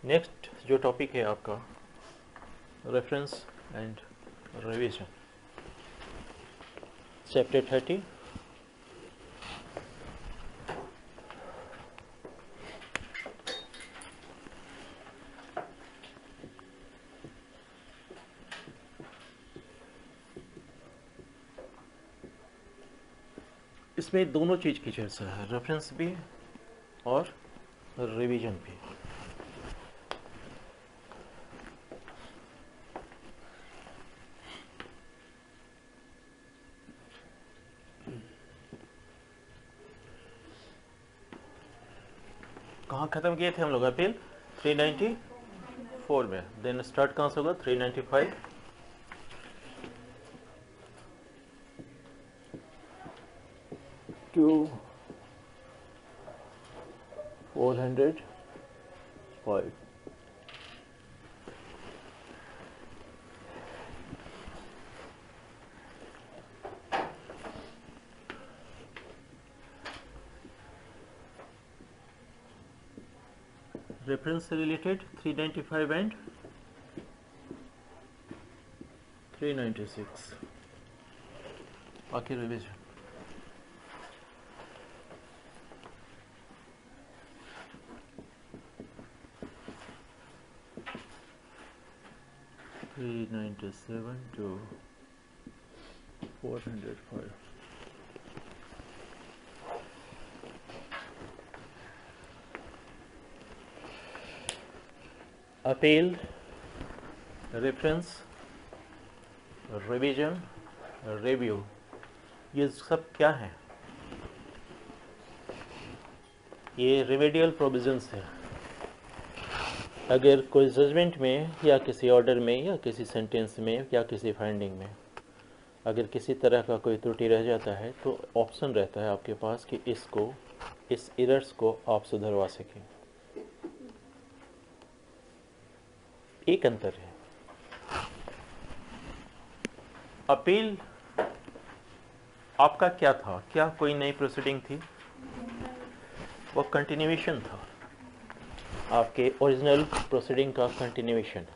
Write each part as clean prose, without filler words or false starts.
Next जो topic है आपका रेफरेंस एंड रिवीजन, चैप्टर 30। इसमें दोनों चीज़ की चर्चा है, रेफरेंस भी और रिवीजन भी। कहाँ ख़त्म किए थे हम लोग? अपील 394 में। देन स्टार्ट कहाँ से होगा? 395 टू 405। रेफरेंस से रिलेटेड 395 एंड 396। बाकी revision. Three 97 to 405। Appeal, reference, revision, review, ये सब क्या है? ये रिमेडियल प्रोविजंस है। अगर कोई जजमेंट में या किसी ऑर्डर में या किसी सेंटेंस में या किसी फाइंडिंग में अगर किसी तरह का कोई त्रुटि रह जाता है तो ऑप्शन रहता है आपके पास कि इस एरर्स को आप सुधरवा सकें। एक अंतर है, अपील आपका क्या था? क्या कोई नई प्रोसीडिंग थी? वो कंटिन्यूएशन था, आपके ओरिजिनल प्रोसीडिंग का कंटिन्यूएशन।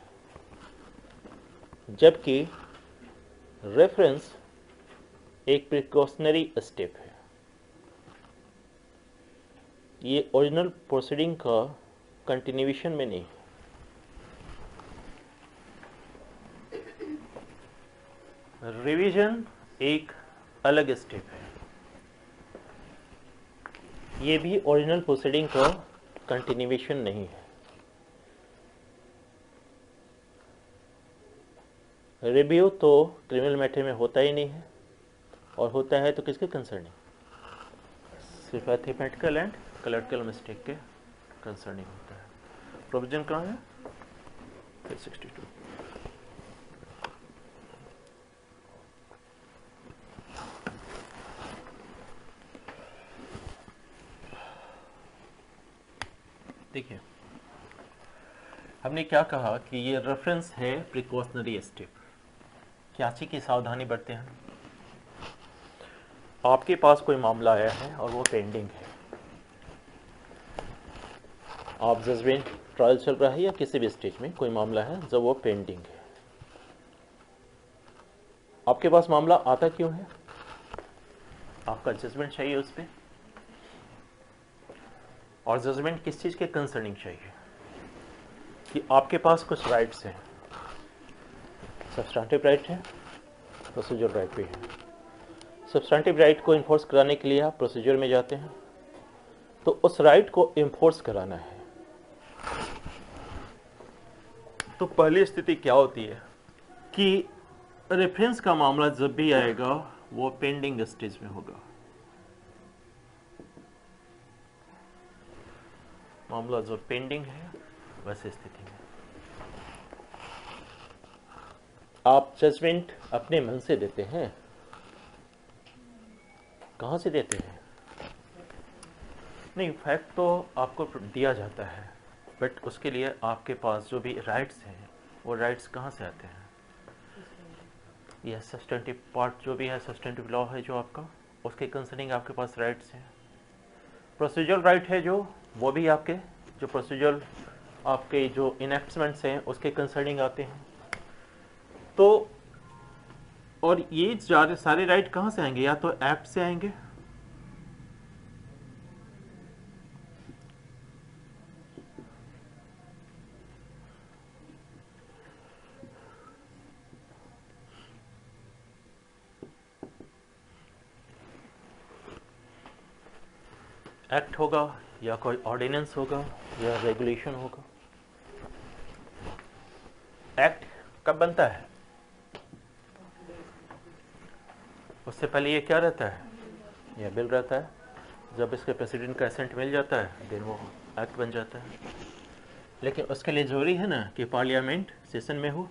जबकि रेफरेंस एक प्रिकॉशनरी स्टेप है, ये ओरिजिनल प्रोसीडिंग का कंटिन्यूएशन में नहीं है। रिवीजन एक अलग स्टेप है, ये भी ओरिजिनल प्रोसीडिंग का कंटिन्यूएशन नहीं है। रिव्यू तो क्रिमिनल मैटर में होता ही नहीं है, और होता है तो किसके कंसर्निंग? सिर्फ एथमेटिकल एंड कलेक्टिकल मिस्टेक के कंसर्निंग होता है। प्रोविजन कहाँ है? 362। देखिए, हमने क्या कहा कि ये रेफरेंस है प्रिकॉशनरी स्टेप। क्या चीज़ की सावधानी बरतें हैं? आपके पास कोई मामला आया है और वो पेंडिंग है, आप जजमेंट ट्रायल चल रहा है या किसी भी स्टेज में कोई मामला है जब वो पेंडिंग है, आपके पास मामला आता क्यों है? आपका जजमेंट चाहिए उस पर, और जजमेंट किस चीज़ के कंसर्निंग चाहिए? कि आपके पास कुछ राइट्स हैं, सब्सटेंटिव राइट है, प्रोसीजर राइट भी है। सब्सटेंटिव राइट को इन्फोर्स कराने के लिए आप प्रोसीजर में जाते हैं, तो उस राइट को इन्फोर्स कराना है। तो पहली स्थिति क्या होती है कि रेफरेंस का मामला जब भी आएगा वो पेंडिंग स्टेज में होगा। मामला जो पेंडिंग है वैसे स्थिति में आप जजमेंट अपने मन से देते हैं। कहाँ से देते हैं? नहीं, फैक्ट तो आपको दिया जाता है, बट उसके लिए आपके पास जो भी राइट्स हैं वो राइट्स कहाँ से आते हैं? यह सब्सटेंटिव पार्ट जो भी है, सब्सटेंटिव लॉ है जो आपका, उसके कंसर्निंग आपके पास राइट्स हैं। प्रोसीजरल राइट है जो, वो भी आपके जो प्रोसीजरल आपके जो इनेक्टमेंट्स हैं उसके कंसर्निंग आते हैं। तो और ये सारे राइट कहाँ से आएंगे? या तो एक्ट से आएंगे, एक्ट होगा या कोई ऑर्डिनेंस होगा या रेगुलेशन होगा। एक्ट कब बनता है? उससे पहले ये क्या रहता है? यह बिल रहता है। जब इसके प्रेसिडेंट का एसेंट मिल जाता है देन वो एक्ट बन जाता है। लेकिन उसके लिए ज़रूरी है ना कि पार्लियामेंट सेशन में हो।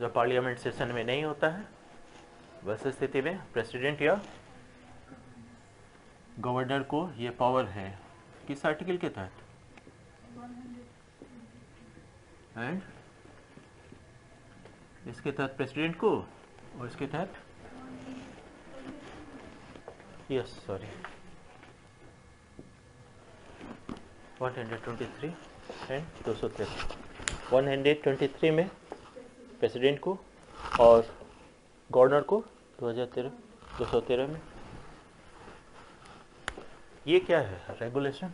जब पार्लियामेंट सेशन में नहीं होता है वैसे स्थिति में प्रेसिडेंट या गवर्नर को ये पावर है किस आर्टिकल के तहत? एंड इसके तहत प्रेसिडेंट को और इसके तहत यस सॉरी 123 एंड 213। 123 में प्रेसिडेंट को और गवर्नर को 213 में। ये क्या है? रेगुलेशन।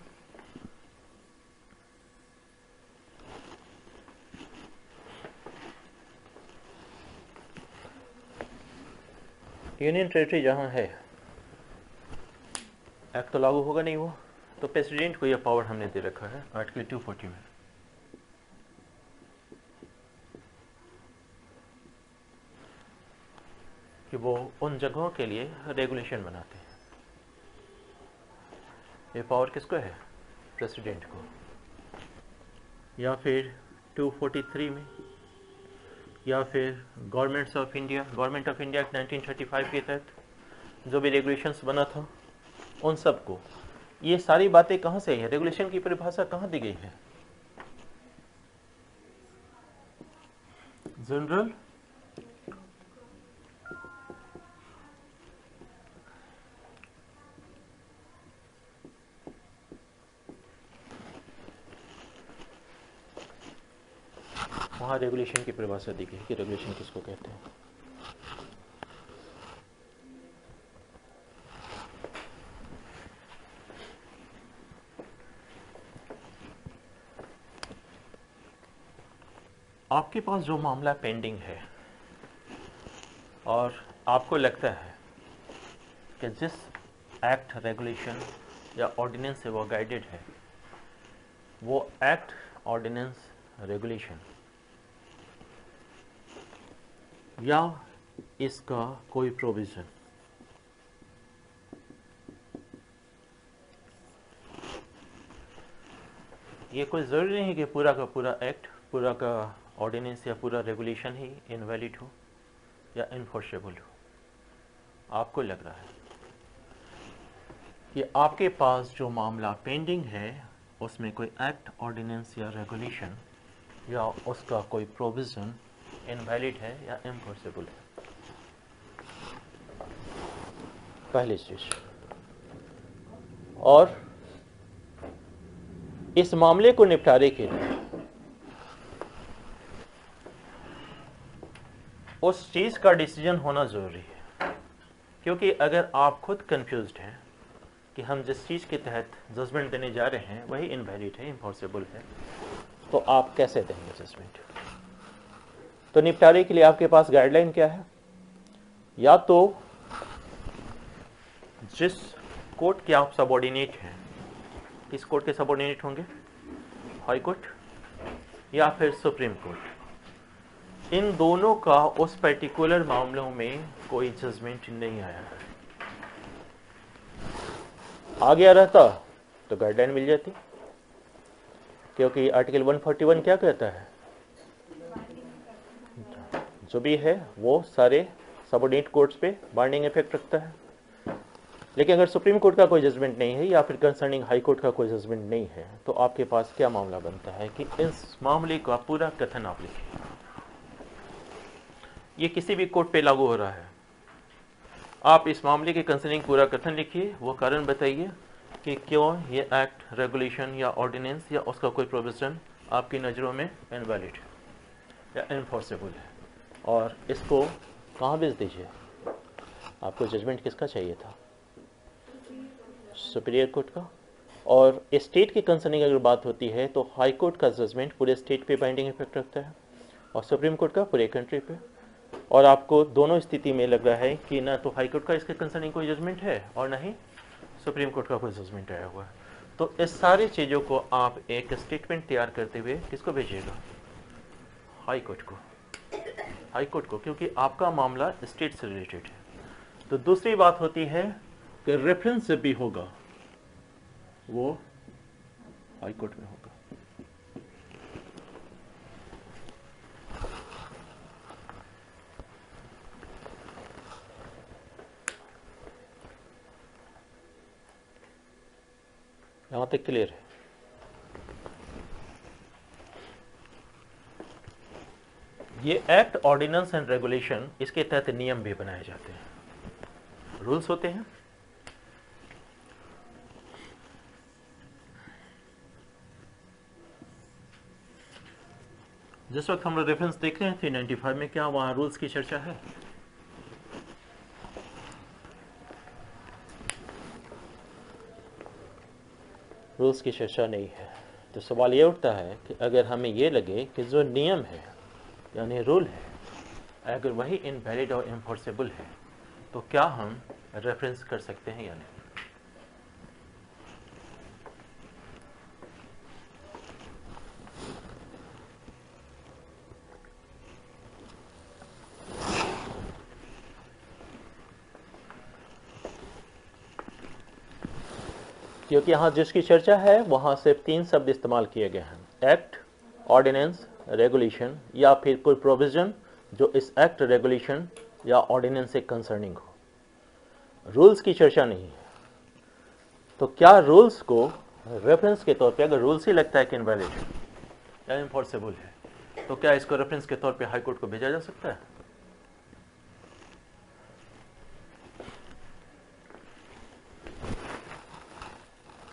यूनियन टेरिटरी जहां है एक्ट तो लागू होगा नहीं वो, तो प्रेसिडेंट को यह पावर हमने दे रखा है आर्टिकल 240 में। कि वो उन जगहों के लिए रेगुलेशन बनाते हैं। ये पावर किसको है? प्रेसिडेंट को। या फिर 243 में, या फिर गवर्नमेंट ऑफ इंडिया एक्ट 1935 के तहत जो भी रेगुलेशंस बना था उन सब को। ये सारी बातें कहाँ से आई है? रेगुलेशन की परिभाषा कहाँ दी गई है? जनरल वहाँ रेगुलेशन की परिभाषा दी गई है कि रेगुलेशन किसको कहते हैं। आपके पास जो मामला पेंडिंग है और आपको लगता है कि जिस एक्ट, रेगुलेशन या ऑर्डिनेंस से वो गाइडेड है वो एक्ट, ऑर्डिनेंस, रेगुलेशन या इसका कोई प्रोविज़न ये कोई ज़रूरी नहीं कि पूरा का पूरा एक्ट, पूरा का ऑर्डिनेंस या पूरा रेगुलेशन ही इनवैलिड हो या इनफोर्सेबल हो। आपको लग रहा है कि आपके पास जो मामला पेंडिंग है उसमें कोई एक्ट, ऑर्डिनेंस या रेगुलेशन या उसका कोई प्रोविज़न इनवैलिड है या इनफोर्सेबल है। पहली चीज। और इस मामले को निपटारे के लिए उस चीज का डिसीजन होना जरूरी है, क्योंकि अगर आप खुद कंफ्यूज्ड हैं कि हम जिस चीज के तहत जजमेंट देने जा रहे हैं वही इनवैलिड है, इम्पॉसिबल है, तो आप कैसे देंगे जजमेंट? तो निपटारे के लिए आपके पास गाइडलाइन क्या है? या तो जिस कोर्ट के आप सबऑर्डिनेट हैं, किस कोर्ट के सबऑर्डिनेट होंगे? हाई कोर्ट या फिर सुप्रीम कोर्ट। इन दोनों का उस पर्टिकुलर मामलों में कोई जजमेंट नहीं आया है। आ गया रहता तो गाइडलाइन मिल जाती, क्योंकि आर्टिकल 141 क्या कहता है? जो भी है वो सारे सबऑर्डिनेट कोर्ट्स पे बाइंडिंग इफेक्ट रखता है। लेकिन अगर सुप्रीम कोर्ट का कोई जजमेंट नहीं है या फिर कंसर्निंग हाई कोर्ट का कोई जजमेंट नहीं है, तो आपके पास क्या मामला बनता है कि इस मामले का पूरा कथन आप लिखिए। ये किसी भी कोर्ट पे लागू हो रहा है। आप इस मामले के कंसर्निंग पूरा कथन लिखिए, वो कारण बताइए, कि क्यों ये एक्ट, रेगुलेशन या ऑर्डिनेंस या उसका कोई प्रोविज़न आपकी नज़रों में इनवैलिड या इनफोर्सेबल है, और इसको कहाँ भेज दीजिए। आपको जजमेंट किसका चाहिए था? सुपीरियर कोर्ट का। और स्टेट के कंसर्निंग अगर बात होती है तो हाई कोर्ट का जजमेंट पूरे स्टेट पे बाइंडिंग इफेक्ट रखता है और सुप्रीम कोर्ट का पूरे कंट्री पे। और आपको दोनों स्थिति में लग रहा है कि ना तो हाई कोर्ट का इसके कंसर्निंग कोई जजमेंट है और ना ही सुप्रीम कोर्ट का कोई जजमेंट आया हुआ है। तो इस सारी चीज़ों को आप एक स्टेटमेंट तैयार करते हुए किसको भेजिएगा? हाई कोर्ट को। हाई कोर्ट को, क्योंकि आपका मामला स्टेट से रिलेटेड है। तो दूसरी बात होती है कि रेफरेंस भी होगा वो हाई कोर्ट में होगा। यहां तक क्लियर है? ये एक्ट, ऑर्डिनेंस एंड रेगुलेशन, इसके तहत नियम भी बनाए जाते हैं, रूल्स होते हैं। जिस वक्त हम लोग रेफरेंस देख रहे हैं 395 में, क्या वहां रूल्स की चर्चा है? रूल्स की चर्चा नहीं है। तो सवाल ये उठता है कि अगर हमें ये लगे कि जो नियम है यानी रूल है, अगर वही इनवैलिड और इनफोर्सेबल है, तो क्या हम रेफरेंस कर सकते हैं या नहीं? क्योंकि यहाँ जिसकी चर्चा है वहाँ सिर्फ 3 शब्द इस्तेमाल किए गए हैं, एक्ट, ऑर्डिनेंस, रेगुलेशन, या फिर कोई प्रोविजन जो इस एक्ट, रेगुलेशन या ऑर्डिनेंस से कंसर्निंग हो। रूल्स की चर्चा नहीं है। तो क्या रूल्स को रेफरेंस के तौर पे, अगर रूल्स ही लगता है कि इनवैलिड है या इनफोर्सेबल है, तो क्या इसको रेफरेंस के तौर पे हाई कोर्ट को भेजा जा सकता है?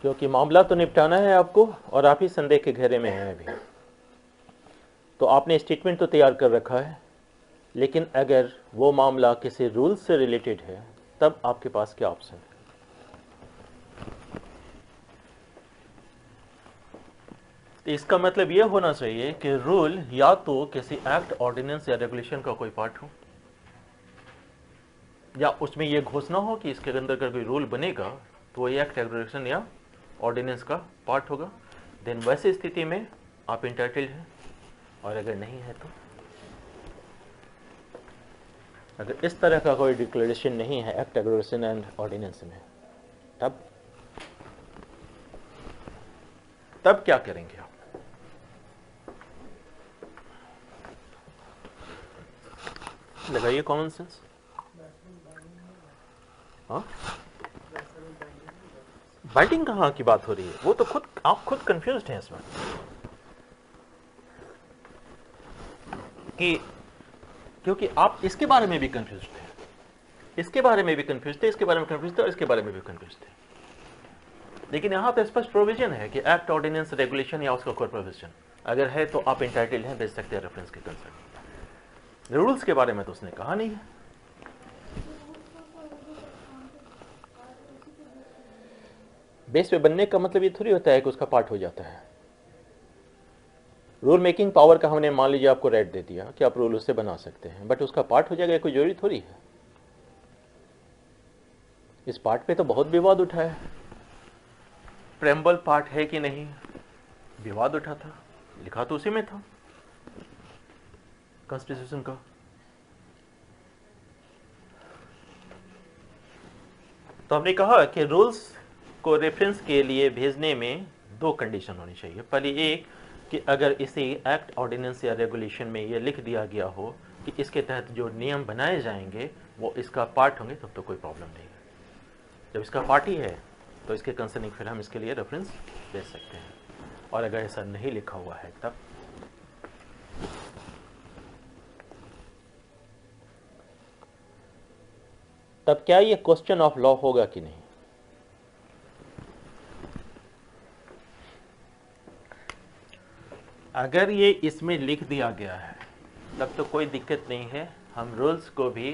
क्योंकि मामला तो निपटाना है आपको और आप ही संदेह के घेरे में हैं अभी। तो आपने स्टेटमेंट तो तैयार कर रखा है, लेकिन अगर वो मामला किसी रूल से रिलेटेड है तब आपके पास क्या ऑप्शन है? तो इसका मतलब ये होना चाहिए कि रूल या तो किसी एक्ट, ऑर्डिनेंस या रेगुलेशन का कोई पार्ट हो, या उसमें यह घोषणा हो कि इसके अंदर अगर कोई रूल बनेगा तो वो एक्ट, रेगुलेशन या ऑर्डिनेंस का पार्ट होगा। देन वैसी स्थिति में आप इंटाइटल्ड हैं, और अगर नहीं है तो अगर इस तरह का कोई डिक्लेरेशन नहीं है एक्ट, रेगुलेशन एंड ऑर्डिनेंस में, तब क्या करेंगे आप? लगाइए कॉमन सेंस। हाँ, बाइंडिंग कहाँ की बात हो रही है? वो तो खुद आप खुद कंफ्यूज्ड हैं इसमें कि, क्योंकि आप इसके बारे में भी कंफ्यूज थे, इसके बारे में भी कंफ्यूज थे, इसके बारे में कंफ्यूज थे और इसके बारे में भी कंफ्यूज थे। लेकिन यहां तो स्पष्ट प्रोविजन है कि एक्ट, ऑर्डिनेंस, रेगुलेशन या उसका कोई प्रोविजन अगर है तो आप इंटाइटल्ड हैं, भेज सकते हैं रेफरेंस के कंसर्न। रूल्स के बारे में तो उसने कहा नहीं है। बेस पे बनने का मतलब ये थोड़ी होता है कि उसका पार्ट हो जाता है। रूल मेकिंग पावर का हमने मान लीजिए आपको राइट दे दिया कि आप रूल उससे बना सकते हैं, बट उसका पार्ट हो जाएगा कोई जरूरी थोड़ी है। इस पार्ट पे तो बहुत विवाद उठा है। प्रेम्बल पार्ट है कि नहीं, विवाद उठा था, लिखा तो उसी में था कॉन्स्टिट्यूशन का। तो हमने कहा कि रूल्स को रेफरेंस के लिए भेजने में 2 कंडीशन होनी चाहिए। पहली एक कि अगर इसी एक्ट, ऑर्डिनेंस या रेगुलेशन में ये लिख दिया गया हो कि इसके तहत जो नियम बनाए जाएंगे वो इसका पार्ट होंगे, तब तो कोई प्रॉब्लम नहीं है। जब इसका पार्ट ही है तो इसके कंसर्निंग फिर हम इसके लिए रेफरेंस दे सकते हैं। और अगर ऐसा नहीं लिखा हुआ है तब क्या ये क्वेश्चन ऑफ लॉ होगा कि नहीं? अगर ये इसमें लिख दिया गया है तब तो कोई दिक्कत नहीं है, हम रूल्स को भी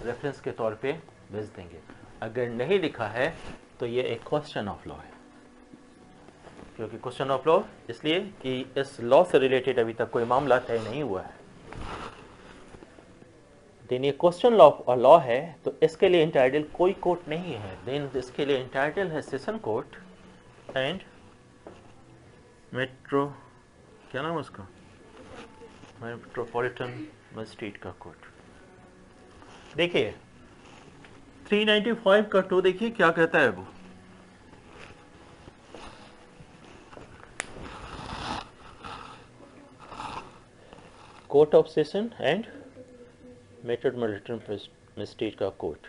रेफरेंस के तौर पे भेज देंगे। अगर नहीं लिखा है तो ये एक क्वेश्चन ऑफ लॉ है, क्योंकि क्वेश्चन ऑफ लॉ इसलिए कि इस लॉ से रिलेटेड अभी तक कोई मामला तय नहीं हुआ है। देन ये क्वेश्चन लॉ है तो इसके लिए इंटाइटल कोई कोर्ट नहीं है। देन इसके लिए इंटाइटल है सेशन कोर्ट एंड मेट्रो, क्या नाम है उसका, मेट्रोपॉलिटन मजिस्ट्रेट का कोर्ट। देखिए 395 का 2 देखिए क्या कहता है वो, court of session and metropolitan magistrate का कोर्ट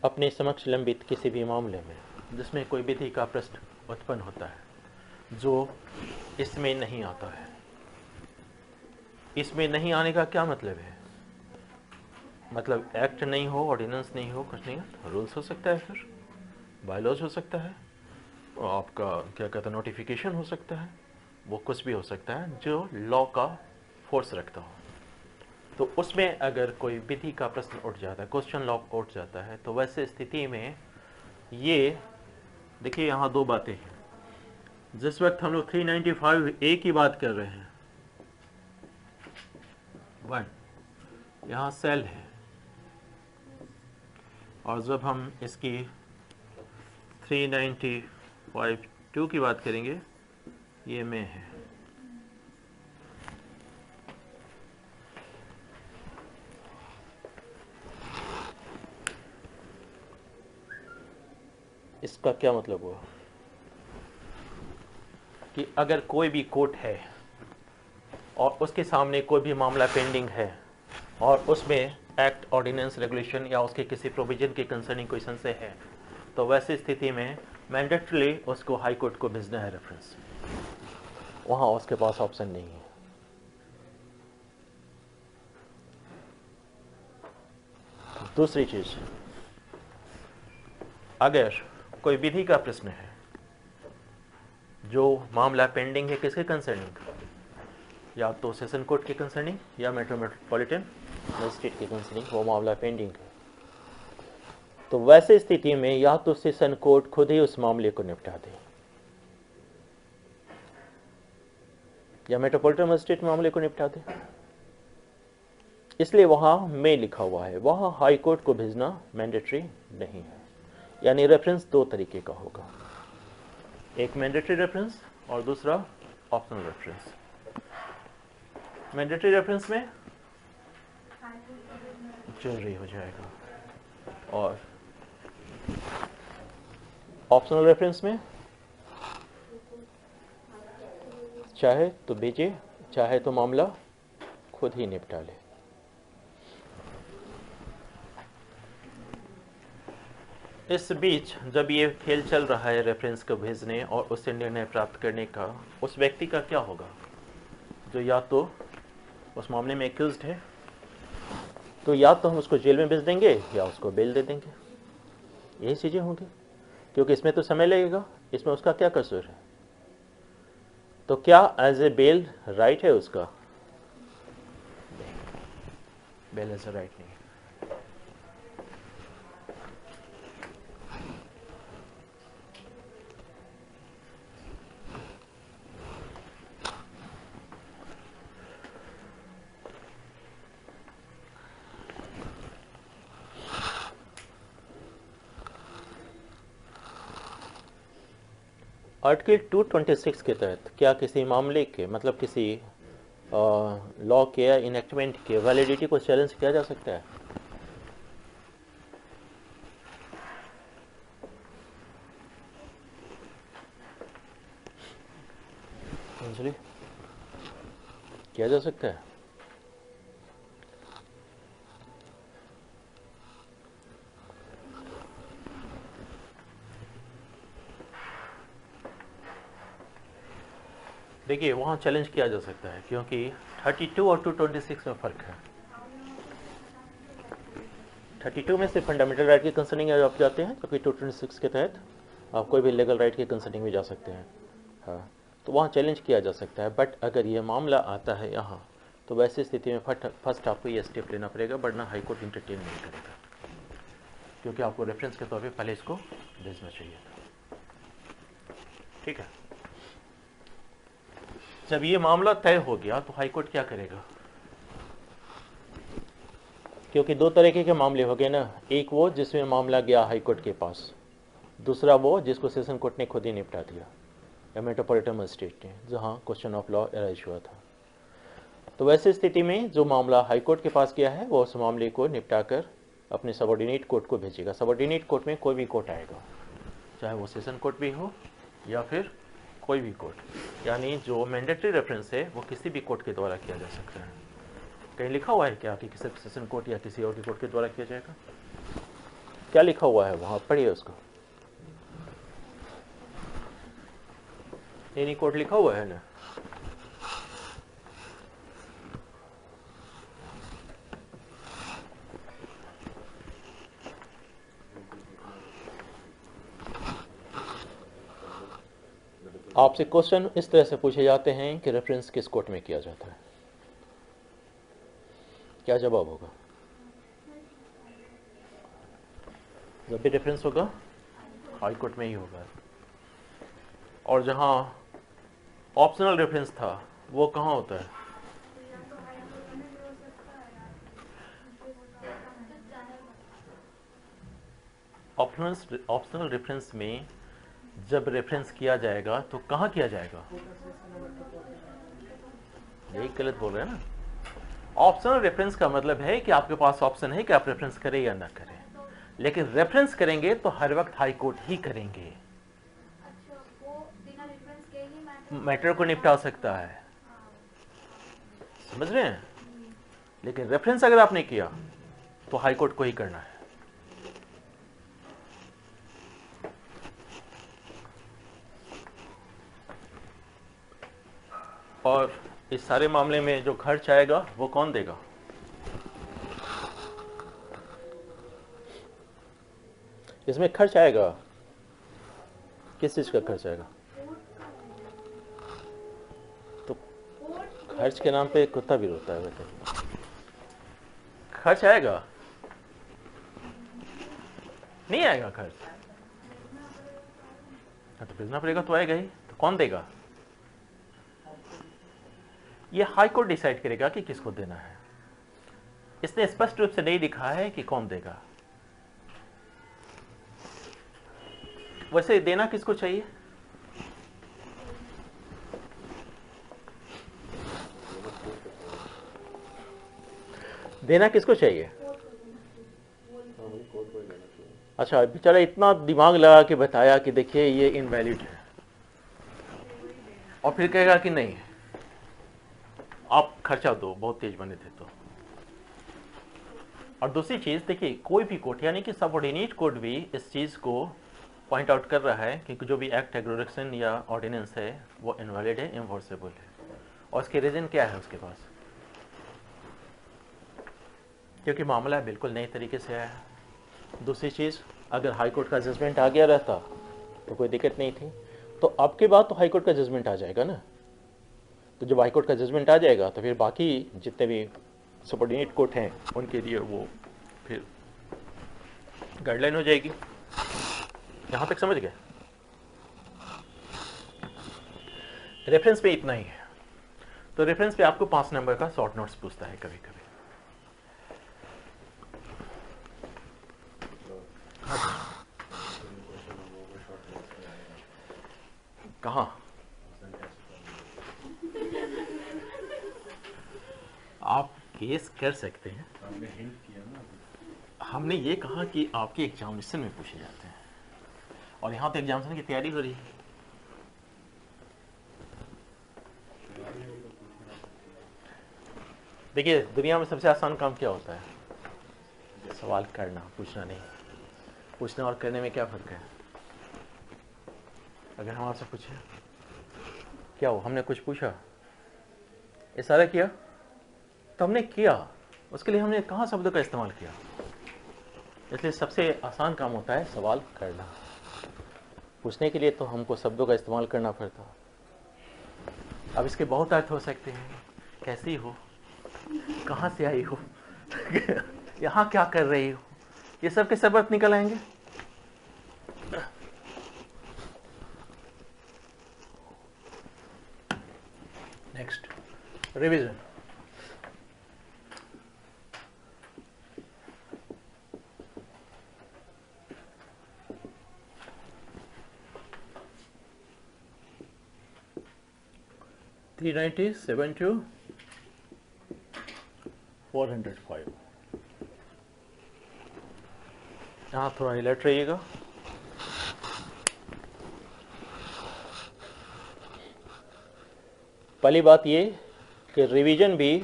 अपने समक्ष लंबित किसी भी मामले में जिसमें कोई विधि का प्रश्न उत्पन्न होता है जो इसमें नहीं आता है। इसमें नहीं आने का क्या मतलब है, मतलब एक्ट नहीं हो, ऑर्डिनेंस नहीं हो, कुछ नहीं है, रूल्स हो सकता है, फिर बायलॉज हो सकता है, आपका क्या कहते हैं नोटिफिकेशन हो सकता है, वो कुछ भी हो सकता है जो लॉ का फोर्स रखता हो। तो उसमें अगर कोई विधि का प्रश्न उठ जाता है, क्वेश्चन लॉ उठ जाता है, तो वैसे स्थिति में ये देखिए यहाँ दो बातें हैं। जिस वक्त हम लोग 395A की बात कर रहे हैं, 1 यहाँ सेल है, और जब हम इसकी 395(2) की बात करेंगे ये में है। इसका क्या मतलब हुआ कि अगर कोई भी कोर्ट है और उसके सामने कोई भी मामला पेंडिंग है और उसमें एक्ट, ऑर्डिनेंस, रेगुलेशन या उसके किसी प्रोविजन के कंसर्निंग कोई संशय है, तो वैसी स्थिति में मैंडेटरी उसको हाई कोर्ट को भेजना है रेफरेंस, वहाँ उसके पास ऑप्शन नहीं है। दूसरी चीज, अगर कोई विधि का प्रश्न है जो मामला पेंडिंग है किसके कंसर्निंग, या तो सेशन कोर्ट के कंसर्निंग या मेट्रोपॉलिटन मजिस्ट्रेट के कंसर्निंग वो मामला पेंडिंग है, तो वैसे स्थिति में या तो सेशन कोर्ट खुद ही उस मामले को निपटा दे या मेट्रोपॉलिटन मजिस्ट्रेट मामले को निपटा दे। इसलिए वहां में लिखा हुआ है, वहां हाई कोर्ट को भेजना मैंडेटरी नहीं है। यानी रेफरेंस दो तरीके का होगा, एक मैंडेटरी रेफरेंस और दूसरा ऑप्शनल रेफरेंस। मैंडेटरी रेफरेंस में जरूरी हो जाएगा और ऑप्शनल रेफरेंस में चाहे तो भेजे, चाहे तो मामला खुद ही निपटा ले। इस बीच जब ये खेल चल रहा है रेफरेंस को भेजने और उससे निर्णय प्राप्त करने का, उस व्यक्ति का क्या होगा जो या तो उस मामले में एक्यूज्ड है, तो या तो हम उसको जेल में भेज देंगे या उसको बेल दे देंगे, यही चीज़ें होंगी, क्योंकि इसमें तो समय लगेगा, इसमें उसका क्या कसूर है। तो क्या एज ए बेल राइट है उसका, बेल एज ए राइट नहीं। आर्टिकल 226 के तहत क्या किसी मामले के मतलब किसी लॉ के या इनेक्टमेंट के वैलिडिटी को चैलेंज किया जा सकता है? किया जा सकता है। देखिए वहाँ चैलेंज किया जा सकता है क्योंकि 32 और 226 में फ़र्क है। 32 में से फंडामेंटल राइट के कंसर्निंग आप जाते हैं, जबकि 226 के तहत आप कोई भी लीगल राइट के कंसर्निंग में जा सकते हैं। हाँ, तो वहाँ चैलेंज किया जा सकता है। बट अगर ये मामला आता है यहाँ, तो वैसी स्थिति में फर्स्ट आपको ये स्टेप लेना पड़ेगा, वरना हाई कोर्ट इंटरटेन नहीं करेगा, क्योंकि आपको रेफरेंस के तौर पे पहले इसको भेजना चाहिए था। ठीक है, जब ये मामला तय हो गया तो हाई कोर्ट क्या करेगा? क्योंकि दो तरीके के मामले हो गए ना, एक वो जिसमें मामला गया हाई कोर्ट के पास, दूसरा वो जिसको सेशन कोर्ट ने खुद ही निपटा दिया या मेट्रोपॉलिटन मजिस्ट्रेट ने, जहाँ क्वेश्चन ऑफ लॉ अराइज हुआ था। तो वैसी स्थिति में जो मामला हाई कोर्ट के पास गया है, वो उस मामले को निपटा कर अपने सबऑर्डिनेट कोर्ट को भेजेगा। सबऑर्डिनेट कोर्ट में कोई भी कोर्ट आएगा, चाहे वो सेशन कोर्ट भी हो या फिर कोई भी कोर्ट, यानी जो मैंडेटरी रेफरेंस है वो किसी भी कोर्ट के द्वारा किया जा सकता है। कहीं लिखा हुआ है क्या कि किसी सेशन कोर्ट या किसी और के कोर्ट के द्वारा किया जाएगा? क्या लिखा हुआ है वहाँ, पढ़िए उसको। एनी कोर्ट लिखा हुआ है ना? आपसे क्वेश्चन इस तरह से पूछे जाते हैं कि रेफरेंस किस कोर्ट में किया जाता है, क्या जवाब होगा? जब भी रेफरेंस होगा हाई कोर्ट में ही होगा। और जहां ऑप्शनल रेफरेंस था वो कहाँ होता है? ऑप्शनल रेफरेंस में जब रेफरेंस किया जाएगा तो कहाँ किया जाएगा? यही गलत बोल रहे हैं ना। ऑप्शनल रेफरेंस का मतलब है कि आपके पास ऑप्शन है कि आप रेफरेंस करें या ना करें, लेकिन रेफरेंस करेंगे तो हर वक्त हाई कोर्ट ही करेंगे। मैटर को निपटा सकता है, समझ रहे हैं? लेकिन रेफरेंस अगर आपने किया तो हाई कोर्ट को ही करना है। और इस सारे मामले में जो खर्च आएगा वो कौन देगा? इसमें खर्च आएगा, किस चीज का खर्च आएगा? तो खर्च के नाम पे कुत्ता भी रोता है, वैसे खर्च आएगा? नहीं आएगा खर्च? तो भेजना पड़ेगा, तो आएगा ही। तो कौन देगा? ये हाई कोर्ट डिसाइड करेगा कि किसको देना है। इसने स्पष्ट रूप से नहीं लिखा है कि कौन देगा। वैसे देना किसको चाहिए? देना किसको चाहिए? अच्छा, बेचारा इतना दिमाग लगा के बताया कि देखिए ये इनवैलिड है, और फिर कहेगा कि नहीं आप खर्चा दो, बहुत तेज बने थे तो। और दूसरी चीज देखिए, कोई भी कोर्ट यानी कि सबऑर्डिनेट कोर्ट भी इस चीज को पॉइंट आउट कर रहा है कि जो भी एक्ट एग्रोडक्शन या ऑर्डिनेंस है वो इनवैलिड है, इनफोर्सेबल है। और उसके रीजन क्या है उसके पास? क्योंकि मामला बिल्कुल नए तरीके से आया है। दूसरी चीज, अगर हाई कोर्ट का जजमेंट आ गया रहता तो कोई दिक्कत नहीं थी। तो अब के बाद तो हाई कोर्ट का जजमेंट आ जाएगा ना। तो जब हाई कोर्ट का जजमेंट आ जाएगा तो फिर बाकी जितने भी सबऑर्डिनेट कोर्ट हैं उनके लिए वो फिर गाइडलाइन हो जाएगी। यहां तक समझ गए? रेफरेंस पे इतना ही है। तो रेफरेंस पे आपको 5 नंबर का शॉर्ट नोट्स पूछता है कभी कभी। कहाँ? आप केस कर सकते हैं। हमने ये कहा कि आपके एग्जामिनेशन में पूछे जाते हैं, और यहाँ तो एग्जामिनेशन की तैयारी हो रही है। देखिए, दुनिया में सबसे आसान काम क्या होता है? सवाल करना, पूछना नहीं। पूछना और करने में क्या फर्क है? अगर हम आपसे पूछे क्या हो, हमने कुछ पूछा, इशारा किया, तो हमने किया, उसके लिए हमने कहाँ शब्दों का इस्तेमाल किया? इसलिए सबसे आसान काम होता है सवाल करना। पूछने के लिए तो हमको शब्दों का इस्तेमाल करना पड़ता। अब इसके बहुत अर्थ हो सकते हैं। कैसी हो, कहाँ से आई हो, यहाँ क्या कर रही हो, ये सब के सब अर्थ निकल आएंगे। Next, revision. थ्री 405। यहाँ थोड़ा अलर्ट रहिएगा। पहली बात ये कि रिवीजन भी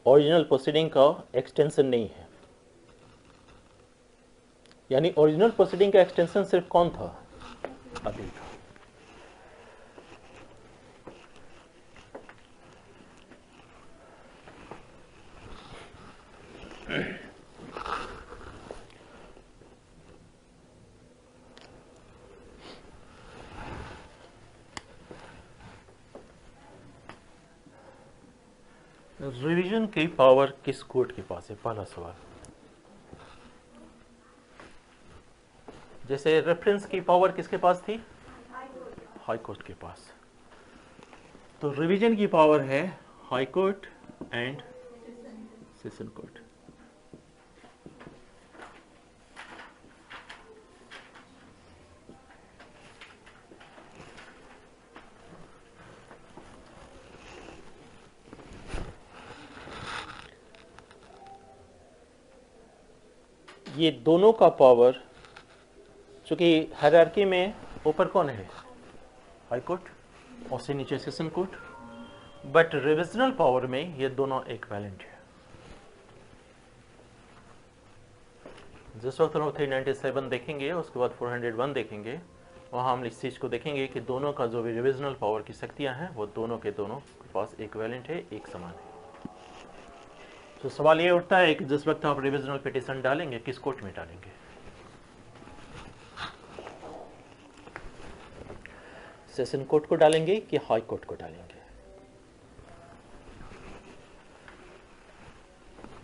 ओरिजिनल प्रोसीडिंग का एक्सटेंशन नहीं है। यानी ओरिजिनल प्रोसीडिंग का एक्सटेंशन सिर्फ कौन था? अपील था। रिवीजन की पावर किस कोर्ट के पास है? पहला सवाल। जैसे रेफरेंस की पावर किसके पास थी? हाई कोर्ट के पास। तो रिवीजन की पावर है high court and session court. ये दोनों का पावर, चूंकि हायरार्की में ऊपर कौन है? हाई कोर्ट, और से नीचे session court. But revisional power में ये दोनों इक्विवेलेंट है। जिस वक्त हम 397 देखेंगे, उसके बाद 401 देखेंगे, वहां हम इस चीज को देखेंगे कि दोनों का जो भी रिविजनल पावर की शक्तियां हैं वो दोनों के पास इक्विवेलेंट है, एक समान है। तो सवाल ये उठता है कि जिस वक्त आप रिविजनल पिटीशन डालेंगे, किस कोर्ट में डालेंगे? सेशन कोर्ट को डालेंगे कि हाई कोर्ट को डालेंगे?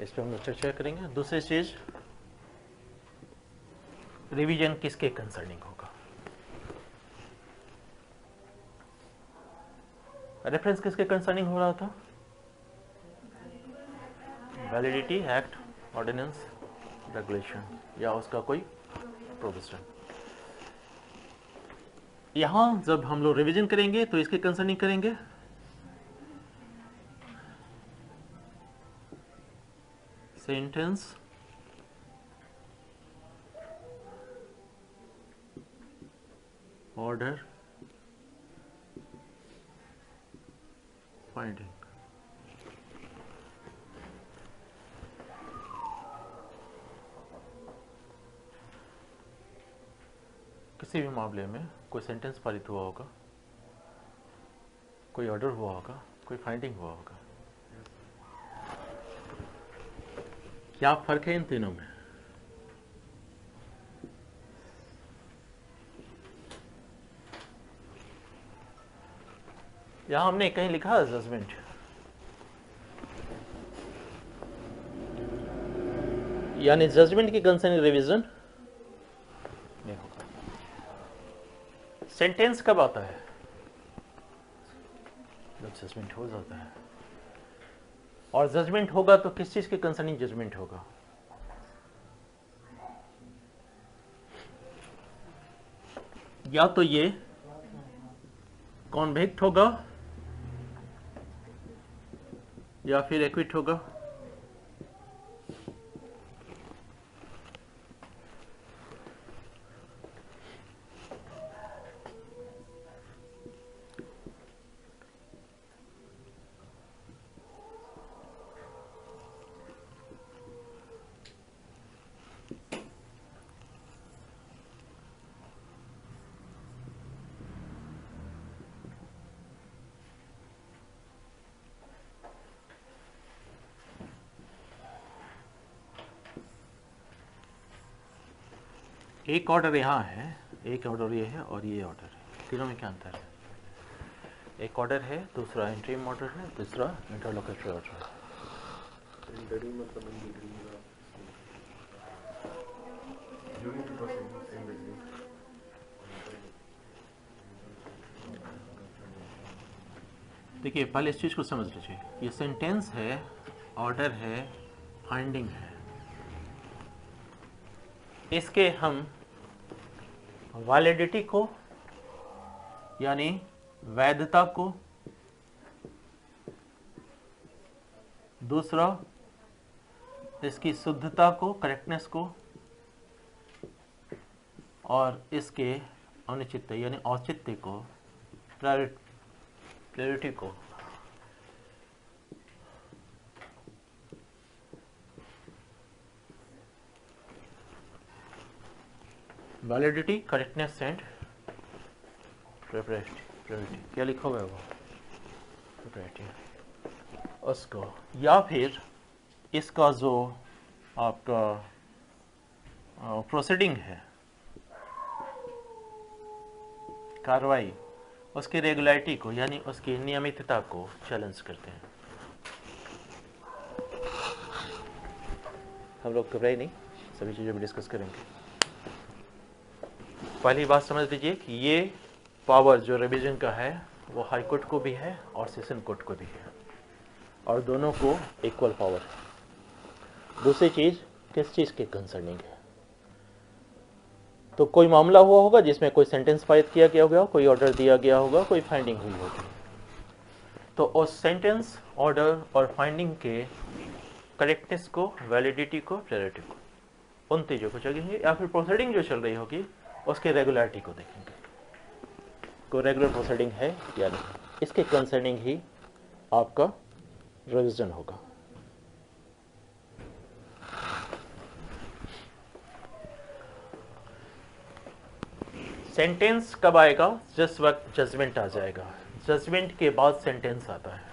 इस पर हम लोग चर्चा करेंगे। दूसरी चीज, रिवीजन किसके कंसर्निंग होगा? रेफरेंस किसके कंसर्निंग हो रहा था? वैलिडिटी, एक्ट, ऑर्डिनेंस, रेगुलेशन या उसका कोई प्रोविजन। यहां जब हम लोग रिवीजन करेंगे तो इसके कंसर्निंग करेंगे सेंटेंस, ऑर्डर, फाइंडिंग। किसी भी मामले में कोई सेंटेंस पारित हुआ होगा, कोई ऑर्डर हुआ होगा, कोई फाइंडिंग हुआ होगा। क्या फर्क है इन तीनों में? यहां हमने कहीं लिखा है जजमेंट, यानी जजमेंट की कंसर्निंग रिवीजन नहीं होगा। सेंटेंस कब आता है? जब जजमेंट हो जाता है। और जजमेंट होगा तो किस चीज के कंसर्निंग जजमेंट होगा? या तो ये कॉन्विक्ट होगा या फिर एक्विट होगा। एक ऑर्डर यहां है, एक ऑर्डर ये है और ये ऑर्डर है। तीनों में क्या अंतर है? एक ऑर्डर है, दूसरा इंटरिम ऑर्डर है, तीसरा इंटरलोकेटरी ऑर्डर है। इंटरिम मतलब यूनिट प्रोसेस सेम बेसिस। देखिए पहले इस चीज़ को समझ लीजिए, ये सेंटेंस है, ऑर्डर है, फाइंडिंग है। इसके हम वैलिडिटी को यानी वैधता को, दूसरा इसकी शुद्धता को, करेक्टनेस को, और इसके औचित्य यानी औचित्य को, प्रायोरिटी को वैलिडिटी, करेक्टनेस एंड प्रायोरिटी। क्या लिखा हुआ है वो? प्रायोरिटी उसको, या फिर इसका जो आपका प्रोसीडिंग है, कार्रवाई, उसकी रेगुलरिटी को यानी उसकी नियमितता को चैलेंज करते हैं। हम लोग घबराए नहीं, सभी चीज़ें भी डिस्कस करेंगे। पहली बात समझ लीजिए कि ये पावर जो रिवीजन का है वो हाई कोर्ट को भी है और सेशन कोर्ट को भी है, और दोनों को इक्वल पावर है। दूसरी चीज़, किस चीज़ के कंसर्निंग है? तो कोई मामला हुआ होगा जिसमें कोई सेंटेंस पारित किया गया होगा, कोई ऑर्डर दिया गया होगा, कोई फाइंडिंग हुई होगी, तो उस सेंटेंस, ऑर्डर और फाइंडिंग के करेक्टनेस को, वैलिडिटी को, प्रायोरिटी को, उन चीज़ों को चलेंगे, या फिर प्रोसीडिंग जो चल रही होगी उसके रेगुलरिटी को देखेंगे, कोई रेगुलर प्रोसीडिंग है या नहीं। इसके कंसर्निंग ही आपका रिवीजन होगा। सेंटेंस कब आएगा? जिस वक्त जजमेंट आ जाएगा। जजमेंट के बाद सेंटेंस आता है।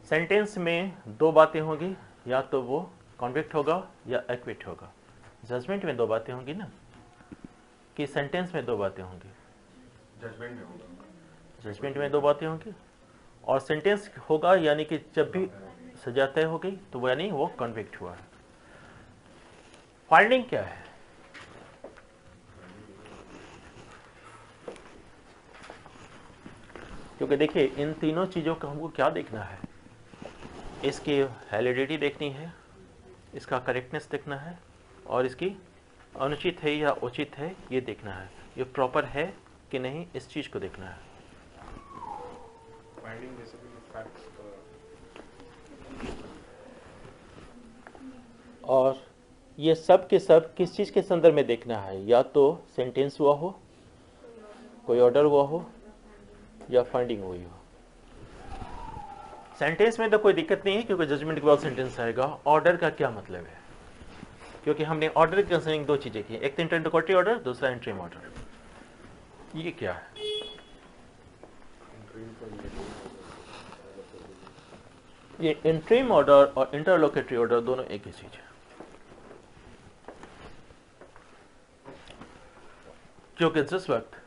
सेंटेंस में दो बातें होंगी, या तो वो कॉन्विक्ट होगा या एक्विट होगा। जजमेंट में दो बातें होंगी ना, कि सेंटेंस में दो बातें होंगी? जजमेंट में होगा। जजमेंट में दो बातें होंगी, और सेंटेंस होगा यानी कि जब भी सजा तय हो गई तो वो यानी वो कॉन्विक्ट हुआ है। फाइंडिंग क्या है? क्योंकि देखिए इन तीनों चीज़ों का हमको क्या देखना है, इसकी वैलिडिटी देखनी है, इसका करेक्टनेस देखना है, और इसकी अनुचित है या उचित है ये देखना है, ये प्रॉपर है कि नहीं, इस चीज़ को देखना है। फाइंडिंग बेसिकली फैक्ट्स का, और ये सब के सब किस चीज़ के संदर्भ में देखना है? या तो सेंटेंस हुआ हो, कोई ऑर्डर हुआ हो, या फाइंडिंग हुई हो। सेंटेंस में तो कोई दिक्कत नहीं है क्योंकि जजमेंट के बाद सेंटेंस आएगा। ऑर्डर का क्या मतलब है? क्योंकि हमने ऑर्डर के कंसर्निंग दो चीज़ें की, एक तो इंटरलोकेटरी ऑर्डर, दूसरा इंटरिम ऑर्डर। ये क्या है? ये इंटरिम ऑर्डर और इंटरलोकेटरी ऑर्डर दोनों एक ही चीज़ है। क्योंकि जिस वक्त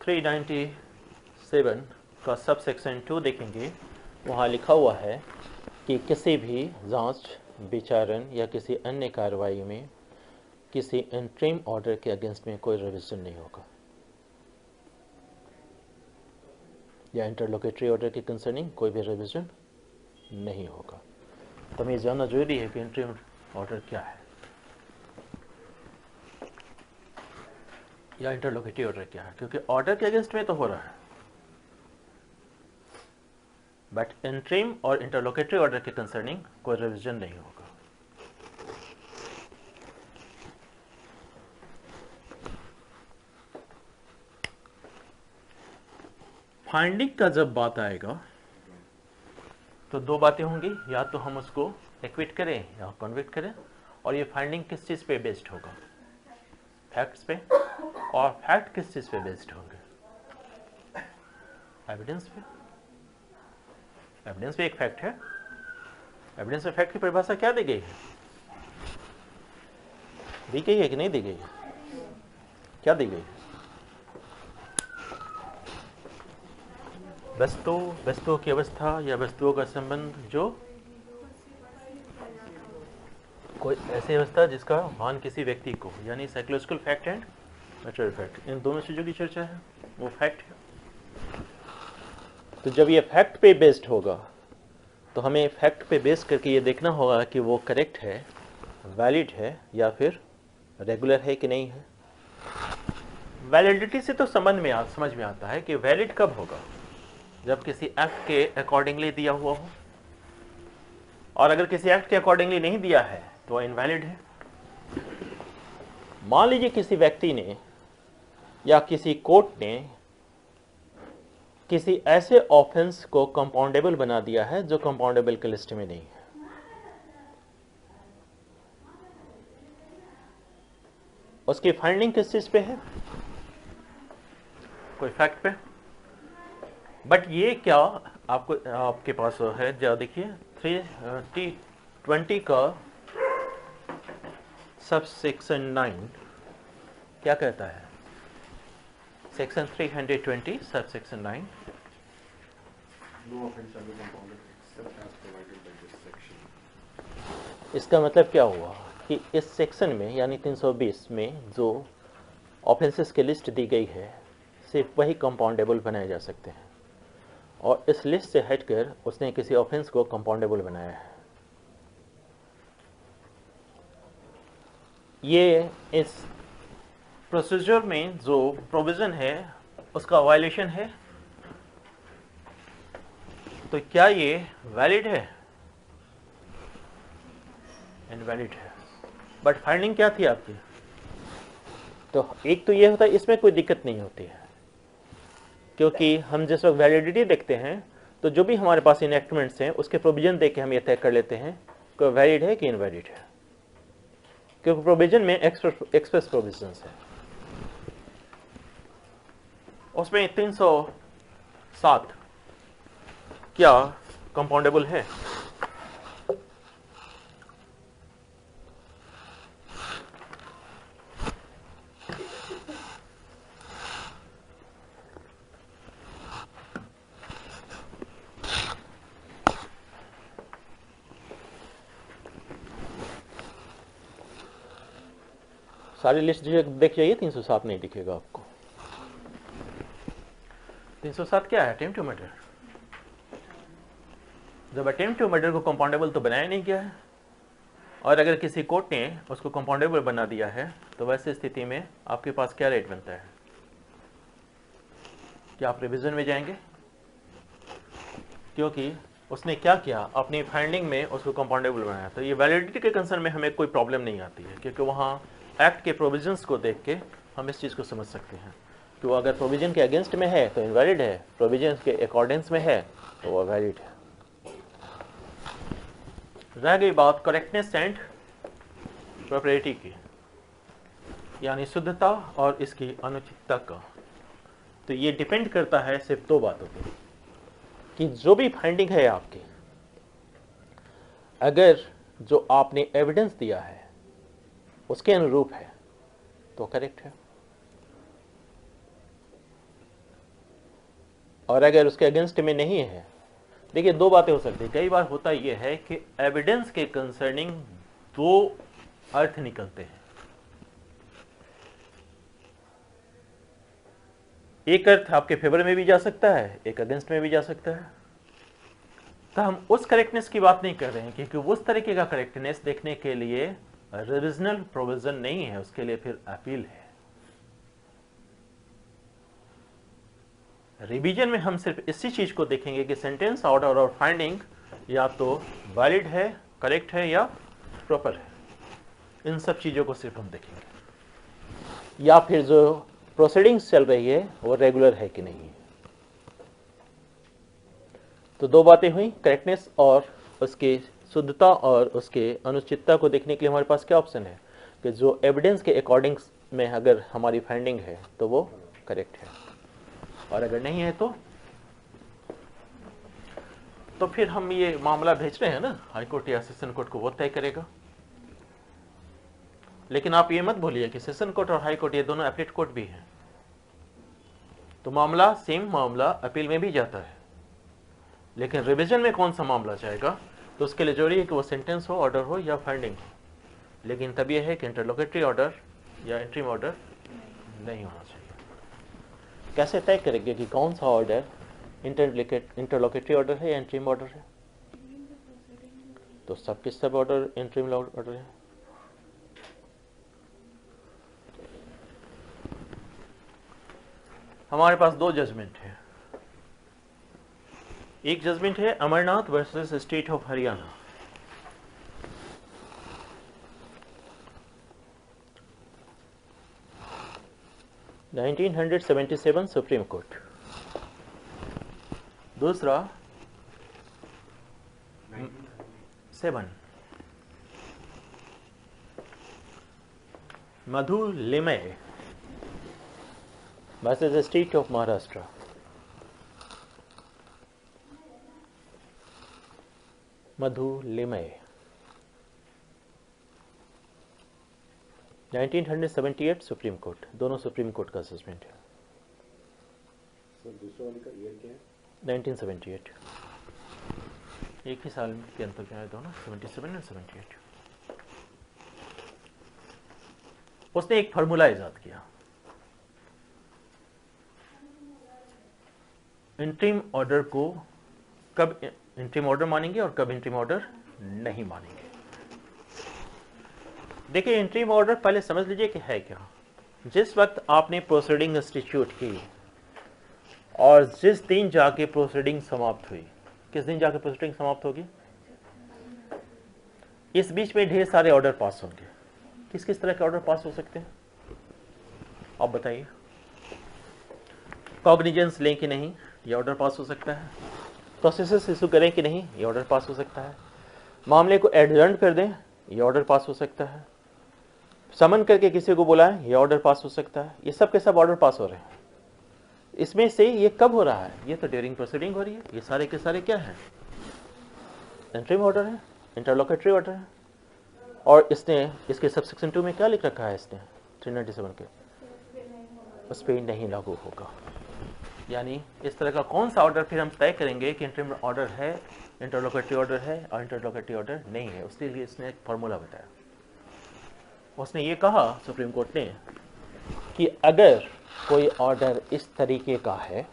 397 का सब सेक्शन 2 देखेंगे, वहाँ लिखा हुआ है कि किसी भी जांच, विचारण या किसी अन्य कार्रवाई में किसी इंटरिम ऑर्डर के अगेंस्ट में कोई रिवीजन नहीं होगा, या इंटरलोकेटरी ऑर्डर के कंसर्निंग कोई भी रिवीजन नहीं होगा। तो हमें जानना जरूरी है कि इंटरिम ऑर्डर क्या है या इंटरलोकेटरी ऑर्डर क्या है, क्योंकि ऑर्डर के अगेंस्ट में तो हो रहा है, बट इंटरिम और इंटरलोकेटरी ऑर्डर के कंसर्निंग कोई रिवीजन नहीं होगा। फाइंडिंग का जब बात आएगा तो दो बातें होंगी, या तो हम उसको एक्विट करें या कन्विक्ट करें, और ये फाइंडिंग किस चीज़ पे बेस्ड होगा? फैक्ट्स पे। और फैक्ट किस चीज़ पे बेस्ड होंगे? एविडेंस पे। एविडेंस भी एक फैक्ट है। एविडेंस में फैक्ट की परिभाषा क्या दी गई है? दी गई है कि नहीं दी गई है? क्या दी गई है? वस्तुओं की अवस्था या वस्तुओं का संबंध जो कोई ऐसी अवस्था जिसका भान किसी व्यक्ति को, यानी psychological fact and material fact, इन दोनों चीज़ों की चर्चा है, वो फैक्ट है। तो जब ये फैक्ट पे बेस्ड होगा तो हमें फैक्ट पे बेस करके ये देखना होगा कि वो करेक्ट है, वैलिड है या फिर रेगुलर है कि नहीं है। वैलिडिटी से तो समझ में आता है कि वैलिड कब होगा, जब किसी एक्ट के अकॉर्डिंगली दिया हुआ हो, और अगर किसी एक्ट के अकॉर्डिंगली नहीं दिया है तो इनवैलिड है। मान लीजिए किसी व्यक्ति ने या किसी कोर्ट ने किसी ऐसे ऑफेंस को कंपाउंडेबल बना दिया है जो कंपाउंडेबल के लिस्ट में नहीं है। उसकी फाइंडिंग किस चीज पे है, कोई फैक्ट पे। बट ये क्या आपके पास है, जो देखिए 320 का सब सेक्शन 9 क्या कहता है, section 320 sub section 9, No offense shall be compounded except as provided by this section. इसका मतलब क्या हुआ कि इस सेक्शन में यानी 320 में जो ऑफेंसेस की लिस्ट दी गई है सिर्फ वही कंपाउंडेबल बनाए जा सकते हैं, और इस लिस्ट से हटकर उसने किसी ऑफेंस को कंपाउंडेबल बनाया है। ये इस प्रोसीजर में जो प्रोविजन है उसका वायलेशन है। तो क्या ये वैलिड है, इनवैलिड है। बट फाइंडिंग क्या थी आपकी, तो एक तो ये होता है, इसमें कोई दिक्कत नहीं होती है, क्योंकि हम जिस वक्त वैलिडिटी देखते हैं तो जो भी हमारे पास इनएक्टमेंट्स हैं उसके प्रोविजन देख के हम ये तय कर लेते हैं कि वैलिड है कि इनवैलिड है, क्योंकि प्रोविजन में एक्सप्रेस प्रोविजंस है। उसमें 307 क्या कंपाउंडेबल है, सारी लिस्ट देख जाइए, 307 नहीं दिखेगा आपको। 307 क्या है, अटेम्प्ट टू मर्डर। जब अटेम्प्ट टू मर्डर को कंपाउंडेबल तो बनाया नहीं गया है, और अगर किसी कोर्ट ने उसको कंपाउंडेबल बना दिया है तो वैसे स्थिति में आपके पास क्या रेट बनता है, क्या आप रिवीजन में जाएंगे, क्योंकि उसने क्या किया, अपनी फाइंडिंग में उसको कंपाउंडेबल बनाया। तो ये वैलिडिटी के कंसर्न में हमें कोई प्रॉब्लम नहीं आती है, क्योंकि वहाँ एक्ट के प्रोविजंस को देख के हम इस चीज़ को समझ सकते हैं कि वो अगर प्रोविजन के अगेंस्ट में है तो इनवैलिड है, प्रोविजन के अकॉर्डेंस में है तो वो वैलिड है। रह गई बात करेक्टनेस एंड प्रॉपर्टी की, यानी शुद्धता और इसकी अनुचितता का। तो ये डिपेंड करता है सिर्फ दो बातों पे, कि जो भी फाइंडिंग है आपकी, अगर जो आपने एविडेंस दिया है उसके अनुरूप है तो करेक्ट है, और अगर उसके अगेंस्ट में नहीं है। देखिए दो बातें हो सकती है, कई बार होता यह है कि एविडेंस के कंसर्निंग दो अर्थ निकलते हैं। एक अर्थ आपके फेवर में भी जा सकता है, एक अगेंस्ट में भी जा सकता है। तो हम उस करेक्टनेस की बात नहीं कर रहे हैं, क्योंकि उस तरीके का करेक्टनेस देखने के लिए रिविजनल प्रोविजन नहीं है, उसके लिए फिर अपील है। रिवीजन में हम सिर्फ इसी चीज को देखेंगे कि सेंटेंस, ऑर्डर और फाइंडिंग या तो वैलिड है, करेक्ट है या प्रॉपर है। इन सब चीजों को सिर्फ हम देखेंगे, या फिर जो प्रोसीडिंग्स चल रही है वो रेगुलर है कि नहीं है। तो दो बातें हुई, करेक्टनेस और उसकी शुद्धता और उसके अनुचितता को देखने के लिए हमारे पास क्या ऑप्शन है कि जो एविडेंस के अकॉर्डिंग में अगर हमारी फाइंडिंग है तो वो करेक्ट है, और अगर नहीं है तो फिर हम ये मामला भेज रहे हैं ना हाई कोर्ट या सेशन कोर्ट को, वो तय करेगा। लेकिन आप ये मत भूलिए कि सेशन कोर्ट और हाई कोर्ट ये दोनों अपीलेट कोर्ट भी हैं, तो मामला सेम मामला अपील में भी जाता है। लेकिन रिवीजन में कौन सा मामला जाएगा, तो उसके लिए जरूरी है कि वो सेंटेंस हो, ऑर्डर हो या फाइंडिंग हो। लेकिन तब यह है कि इंटरलोकेटरी ऑर्डर या इंट्रीम ऑर्डर नहीं होना चाहिए। कैसे तय करेंगे कि कौन सा ऑर्डर इंटरलोकेटरी ऑर्डर है या इंट्रीम ऑर्डर है? तो सब के सब ऑर्डर इंट्रीम ऑर्डर है। हमारे पास दो जजमेंट है। एक जजमेंट है Amarnath versus state of Haryana. – 1977 supreme court. दूसरा 7 Madhu Limaye versus state of Maharashtra. Madhu Limaye 1978 supreme court. दोनों सुप्रीम कोर्ट का जजमेंट है। सर दूसरे वाले का ईयर क्या है? 1978। एक ही साल के अंतर में आए दोनों, 77 और 78। उसने एक फार्मूला इजाद किया, इंट्रीम ऑर्डर को कब इंट्रीम ऑर्डर मानेंगे और कब इंट्रीम ऑर्डर नहीं मानेंगे। देखिए, इंट्रीम ऑर्डर पहले समझ लीजिए कि है क्या। जिस वक्त आपने प्रोसीडिंग इंस्टीट्यूट की और जिस दिन जाके प्रोसीडिंग समाप्त हुई, किस दिन जाके प्रोसीडिंग समाप्त होगी, इस बीच में ढेर सारे ऑर्डर पास होंगे। किस किस तरह के ऑर्डर पास हो सकते हैं आप बताइए। कॉग्निजेंस लें कि नहीं, ये ऑर्डर पास हो सकता है। प्रोसेसेस इशू करें कि नहीं, ये ऑर्डर पास हो सकता है। मामले को एडजर्न कर दें, ये ऑर्डर पास हो सकता है। समन करके किसी को बुलाएं, ये ऑर्डर पास हो सकता है। ये सब के सब ऑर्डर पास हो रहे हैं। इसमें से ये कब हो रहा है, ये तो ड्यूरिंग प्रोसीडिंग हो रही है। ये सारे के सारे क्या है, इंट्रीम ऑर्डर है, इंटरलोकेटरी ऑर्डर है। और इसने इसके सबसेक्शन 2 में क्या लिख रखा है इसने 397 के, उस पर नहीं लागू होगा। यानी इस तरह का कौन सा ऑर्डर फिर हम तय करेंगे कि इंट्रीम ऑर्डर है, इंटरलोकेटरी ऑर्डर है और इंटरलोकेटरी ऑर्डर नहीं है। उसके लिए इसने एक फार्मूला बताया। उसने ये कहा सुप्रीम कोर्ट ने कि अगर कोई ऑर्डर इस तरीके का है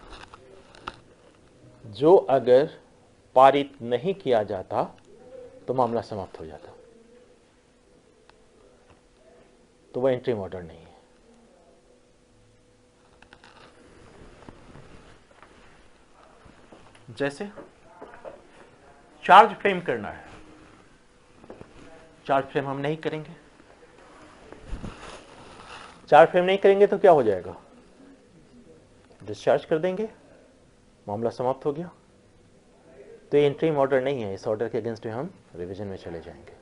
जो अगर पारित नहीं किया जाता तो मामला समाप्त हो जाता, तो वह इंट्रीम ऑर्डर नहीं है। जैसे चार्ज फ्रेम करना है, चार्ज फ्रेम हम नहीं करेंगे। चार्ज फ्रेम नहीं करेंगे तो क्या हो जाएगा, डिस्चार्ज कर देंगे, मामला समाप्त हो गया। तो ये इंट्रीम ऑर्डर नहीं है। इस ऑर्डर के अगेंस्ट में हम रिवीजन में चले जाएंगे।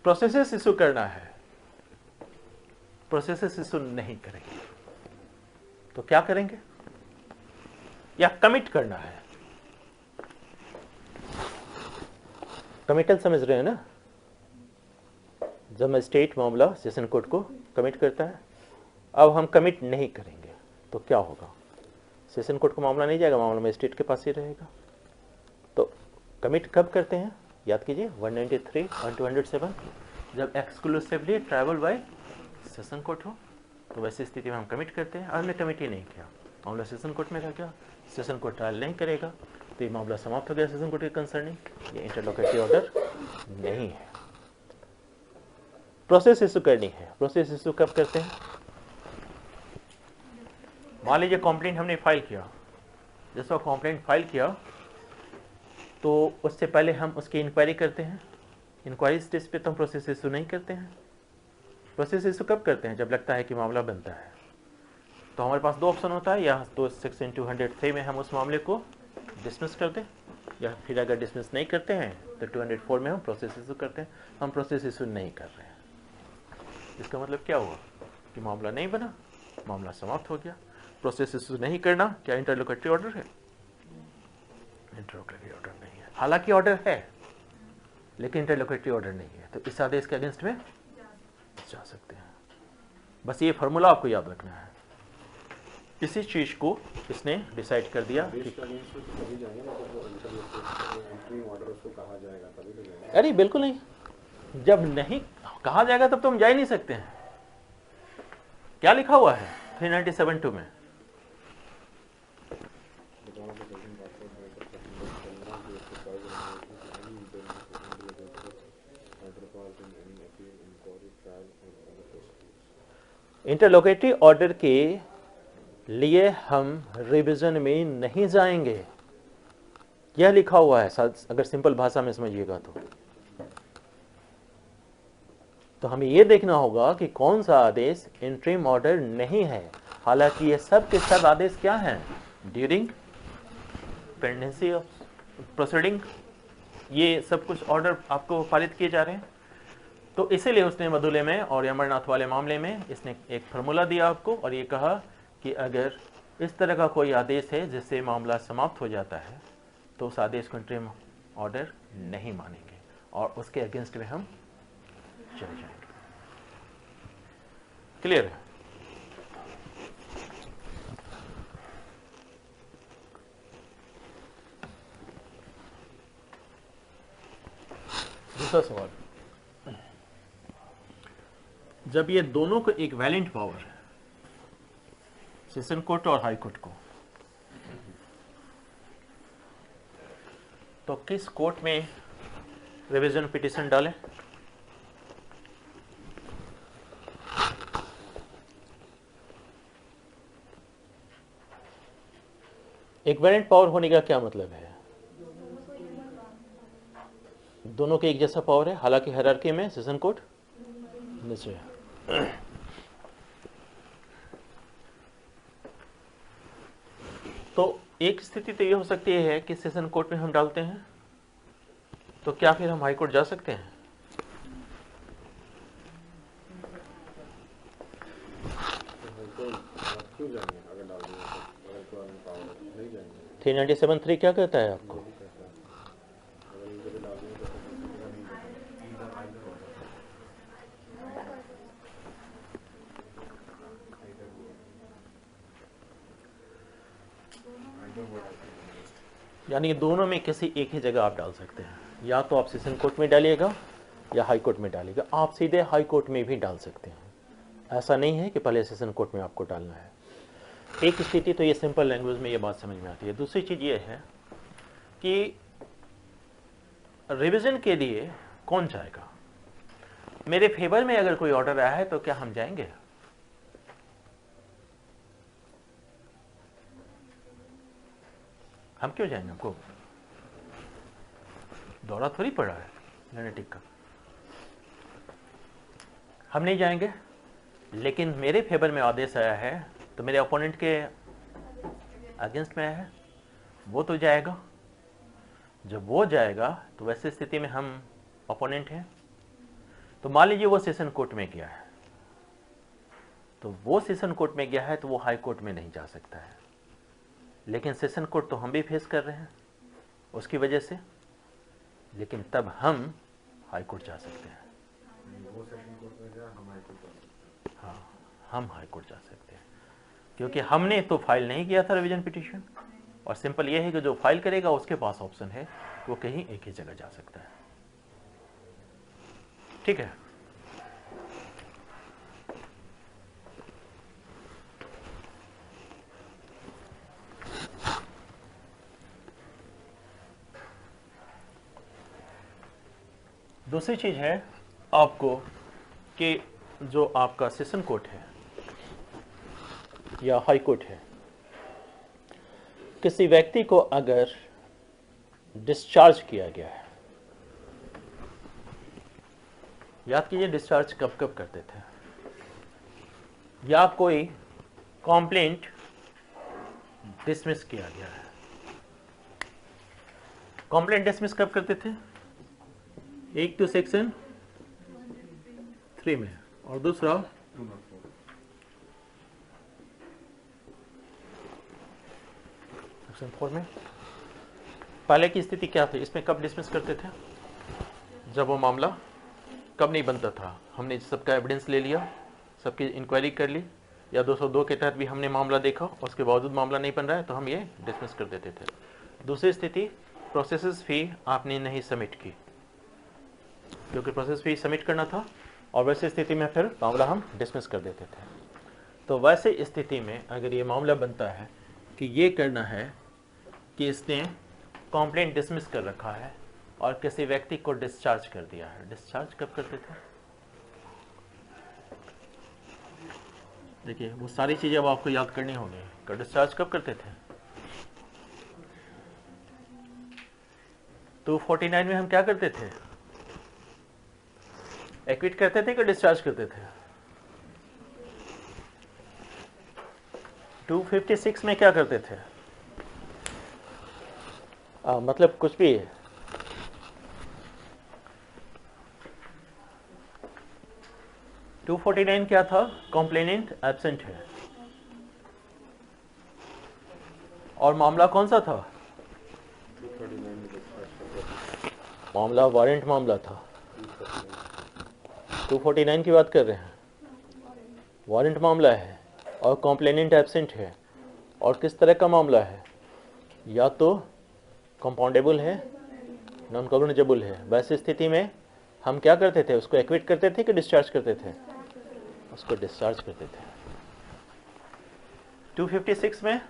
प्रोसेसेस इशू करना है, प्रोसेसेस इशू नहीं करेंगे तो क्या करेंगे, या कमिट करना है। कमिटल समझ रहे हैं ना, जब स्टेट मामला सेशन कोर्ट को कमिट करता है। अब हम कमिट नहीं करेंगे तो क्या होगा, सेशन कोर्ट को मामला नहीं जाएगा, मामला मजिस्ट्रेट के पास ही रहेगा। तो कमिट कब करते हैं, याद कीजिए 193 और 207, जब exclusively tribal bye session court हो, तो वैसी स्थिति में हम कमिट करते हैं। और हमने कमिट ही नहीं किया, मामला सेशन कोर्ट में रह गया, सेशन कोर्ट ट्रायल नहीं करेगा, तो ये मामला समाप्त हो गया सेशन कोर्ट के कंसर्निंग। ये इंटरलोकेटरी ऑर्डर नहीं है। प्रोसेस इशू करनी है। प्रोसेस इशू कब करते हैं, मान लीजिए कंप्लेंट हमने फाइल किया। जिस वक्त कंप्लेंट फाइल किया तो उससे पहले हम उसकी इंक्वायरी करते हैं। इंक्वायरी स्टेज पे तो हम प्रोसेस इशू नहीं करते हैं। प्रोसेस इशू कब करते हैं, जब लगता है कि मामला बनता है। तो हमारे पास दो ऑप्शन होता है, या तो सेक्शन 203 में हम उस मामले को डिसमिस कर दें, या फिर अगर डिसमिस नहीं करते हैं तो 204 में हम प्रोसेस इशू करते हैं। हम प्रोसेस इशू नहीं कर रहे हैं। इसका मतलब क्या हुआ कि मामला नहीं बना, मामला समाप्त हो गया। प्रोसेस इशू नहीं करना क्या इंटरलोकेटरी ऑर्डर है, इंटरलोकेटरी ऑर्डर नहीं है। हालांकि ऑर्डर है लेकिन इंटरलोकेटरी ऑर्डर नहीं है, तो इस आदेश के अगेंस्ट में जा सकते हैं। बस ये फार्मूला आपको याद रखना है। इसी चीज को इसने डिसाइड कर दिया कि अरे बिल्कुल नहीं, जब नहीं कहा जाएगा तब तो हम जा ही नहीं सकते हैं। क्या लिखा हुआ है 397(2) में? इंटरलोकेटरी ऑर्डर के लिए हम रिवीजन में नहीं जाएंगे, यह लिखा हुआ है। अगर सिंपल भाषा में समझिएगा तो हमें यह देखना होगा कि कौन सा आदेश इंटरिम ऑर्डर नहीं है। हालांकि ये सब के सब आदेश क्या हैं? ड्यूरिंग, पेंडेंसी ऑफ प्रोसीडिंग, ये सब कुछ ऑर्डर आपको पारित किए जा रहे हैं। तो इसीलिए उसने मधुले में और अमरनाथ वाले मामले में इसने एक फार्मूला दिया आपको और ये कहा कि अगर इस तरह का कोई आदेश है जिससे मामला समाप्त हो जाता है तो उस आदेश को इंटरिम ऑर्डर नहीं मानेंगे और उसके अगेंस्ट में हम चले जाएंगे। क्लियर है? दूसरा सवाल, जब ये दोनों को एक वैलेंट पावर है, सेशन कोर्ट और हाई कोर्ट को, तो किस कोर्ट में रिवीजन पिटीशन डालें? एक वैलेंट पावर होने का क्या मतलब है? दोनों के एक जैसा पावर है, हालांकि हायरार्की में सेशन कोर्ट नीचे है। तो एक स्थिति तो ये हो सकती है कि सेशन कोर्ट में हम डालते हैं, तो क्या फिर हम हाई कोर्ट जा सकते हैं? क्यों जाएंगे? अगर डाल देंगे तो अगर कोई पावर नहीं जाएंगे। 397(3) क्या कहता है आपको? यानी दोनों में किसी एक ही जगह आप डाल सकते हैं, या तो आप सेशन कोर्ट में डालिएगा या हाई कोर्ट में डालिएगा। आप सीधे हाई कोर्ट में भी डाल सकते हैं, ऐसा नहीं है कि पहले सेशन कोर्ट में आपको डालना है। एक स्थिति तो ये सिंपल लैंग्वेज में ये बात समझ में आती है। दूसरी चीज ये है कि रिवीजन के लिए कौन जाएगा? मेरे फेवर में अगर कोई ऑर्डर आया है तो क्या हम जाएंगे? हम क्यों जाएंगे? हमको दौरा थोड़ी पड़ा है जेनेटिक का, हम नहीं जाएंगे। लेकिन मेरे फेवर में आदेश आया है तो मेरे ओपोनेंट के अगेंस्ट में आया है, वो तो जाएगा। जब वो जाएगा तो वैसी स्थिति में हम ओपोनेंट हैं। तो मान लीजिए वो सेशन कोर्ट में गया है, तो वो सेशन कोर्ट में गया है तो वो हाई कोर्ट में नहीं जा सकता है। लेकिन सेशन कोर्ट तो हम भी फेस कर रहे हैं उसकी वजह से, लेकिन तब हम हाई कोर्ट जा सकते हैं। वो सेशन कोर्ट में गया, हम हाई कोर्ट जा सकते हैं। हाँ, हम हाई कोर्ट जा सकते हैं क्योंकि हमने तो फाइल नहीं किया था रिवीजन पिटीशन, और सिंपल ये है कि जो फाइल करेगा उसके पास ऑप्शन है, वो कहीं एक ही जगह जा सकता है। ठीक है? दूसरी चीज है आपको कि जो आपका सेशन कोर्ट है या हाई कोर्ट है, किसी व्यक्ति को अगर डिस्चार्ज किया गया है, याद कीजिए डिस्चार्ज कब कब करते थे, या कोई कंप्लेंट डिसमिस किया गया है। कंप्लेंट डिसमिस कब करते थे? एक तो सेक्शन 3 में और दूसरा सेक्शन 4 में। पहले की स्थिति क्या थी? इसमें कब डिसमिस करते थे? जब वो मामला कब नहीं बनता था, हमने सबका एविडेंस ले लिया सबकी इंक्वायरी कर ली, या 202 के तहत भी हमने मामला देखा, उसके बावजूद मामला नहीं बन रहा है तो हम ये डिसमिस कर देते थे। दूसरी स्थिति, प्रोसेस फी आपने नहीं सबमिट की, क्योंकि प्रोसेस फी सबमिट करना था, और वैसी स्थिति में फिर मामला हम डिसमिस कर देते थे। तो वैसे स्थिति में अगर ये मामला बनता है कि ये करना है कि इसने कंप्लेंट डिसमिस कर रखा है और किसी व्यक्ति को डिस्चार्ज कर दिया है। डिस्चार्ज कब करते थे? देखिए वो सारी चीजें अब आपको याद करनी होंगी। डिस्चार्ज कब करते थे? 249 में हम क्या करते थे? एक्विट करते थे कि डिस्चार्ज करते थे? 256 में क्या करते थे? मतलब कुछ भी है। टू 249 क्या था? कॉम्प्लेनेंट एब्सेंट है, और मामला कौन सा था? 239 मामला वारंट मामला था। 249 की बात कर रहे हैं, वारंट मामला है और कॉम्प्लेनेंट एब्सेंट है। और किस तरह का मामला है? या तो कंपाउंडेबल है, नॉन कॉग्निजेबल है। वैसी स्थिति में हम क्या करते थे? उसको एक्विट करते थे कि डिस्चार्ज करते थे? उसको डिस्चार्ज करते थे। 256 में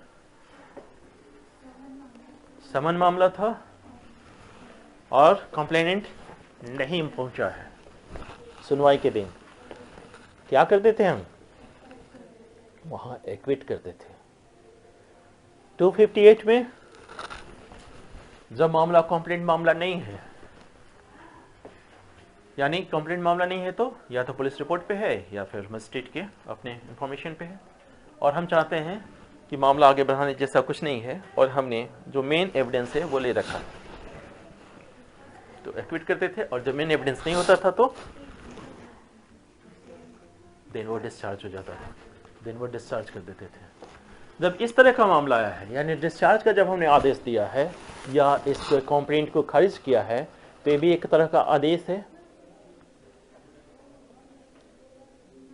समन मामला था और कंप्लेनेंट नहीं पहुंचा है सुनवाई के दिन। क्या करते थे हम? वहां एक्विट करते थे। 258 में जब मामला कंप्लेंट मामला नहीं है, यानी कंप्लेंट मामला नहीं है, तो या तो पुलिस रिपोर्ट पे है या फिर मजिस्ट्रेट के अपने इंफॉर्मेशन पे है, और हम चाहते हैं कि मामला आगे बढ़ाने जैसा कुछ नहीं है और हमने जो मेन एविडेंस है वो ले रखा, तो एक्विट करते थे। और जब मेन एविडेंस नहीं होता था तो देन वो डिस्चार्ज हो जाता था, देन वो डिस्चार्ज कर देते थे। जब इस तरह का मामला आया है, यानी डिस्चार्ज का जब हमने आदेश दिया है या इस कंप्लेंट को खारिज किया है, तो ये भी एक तरह का आदेश है।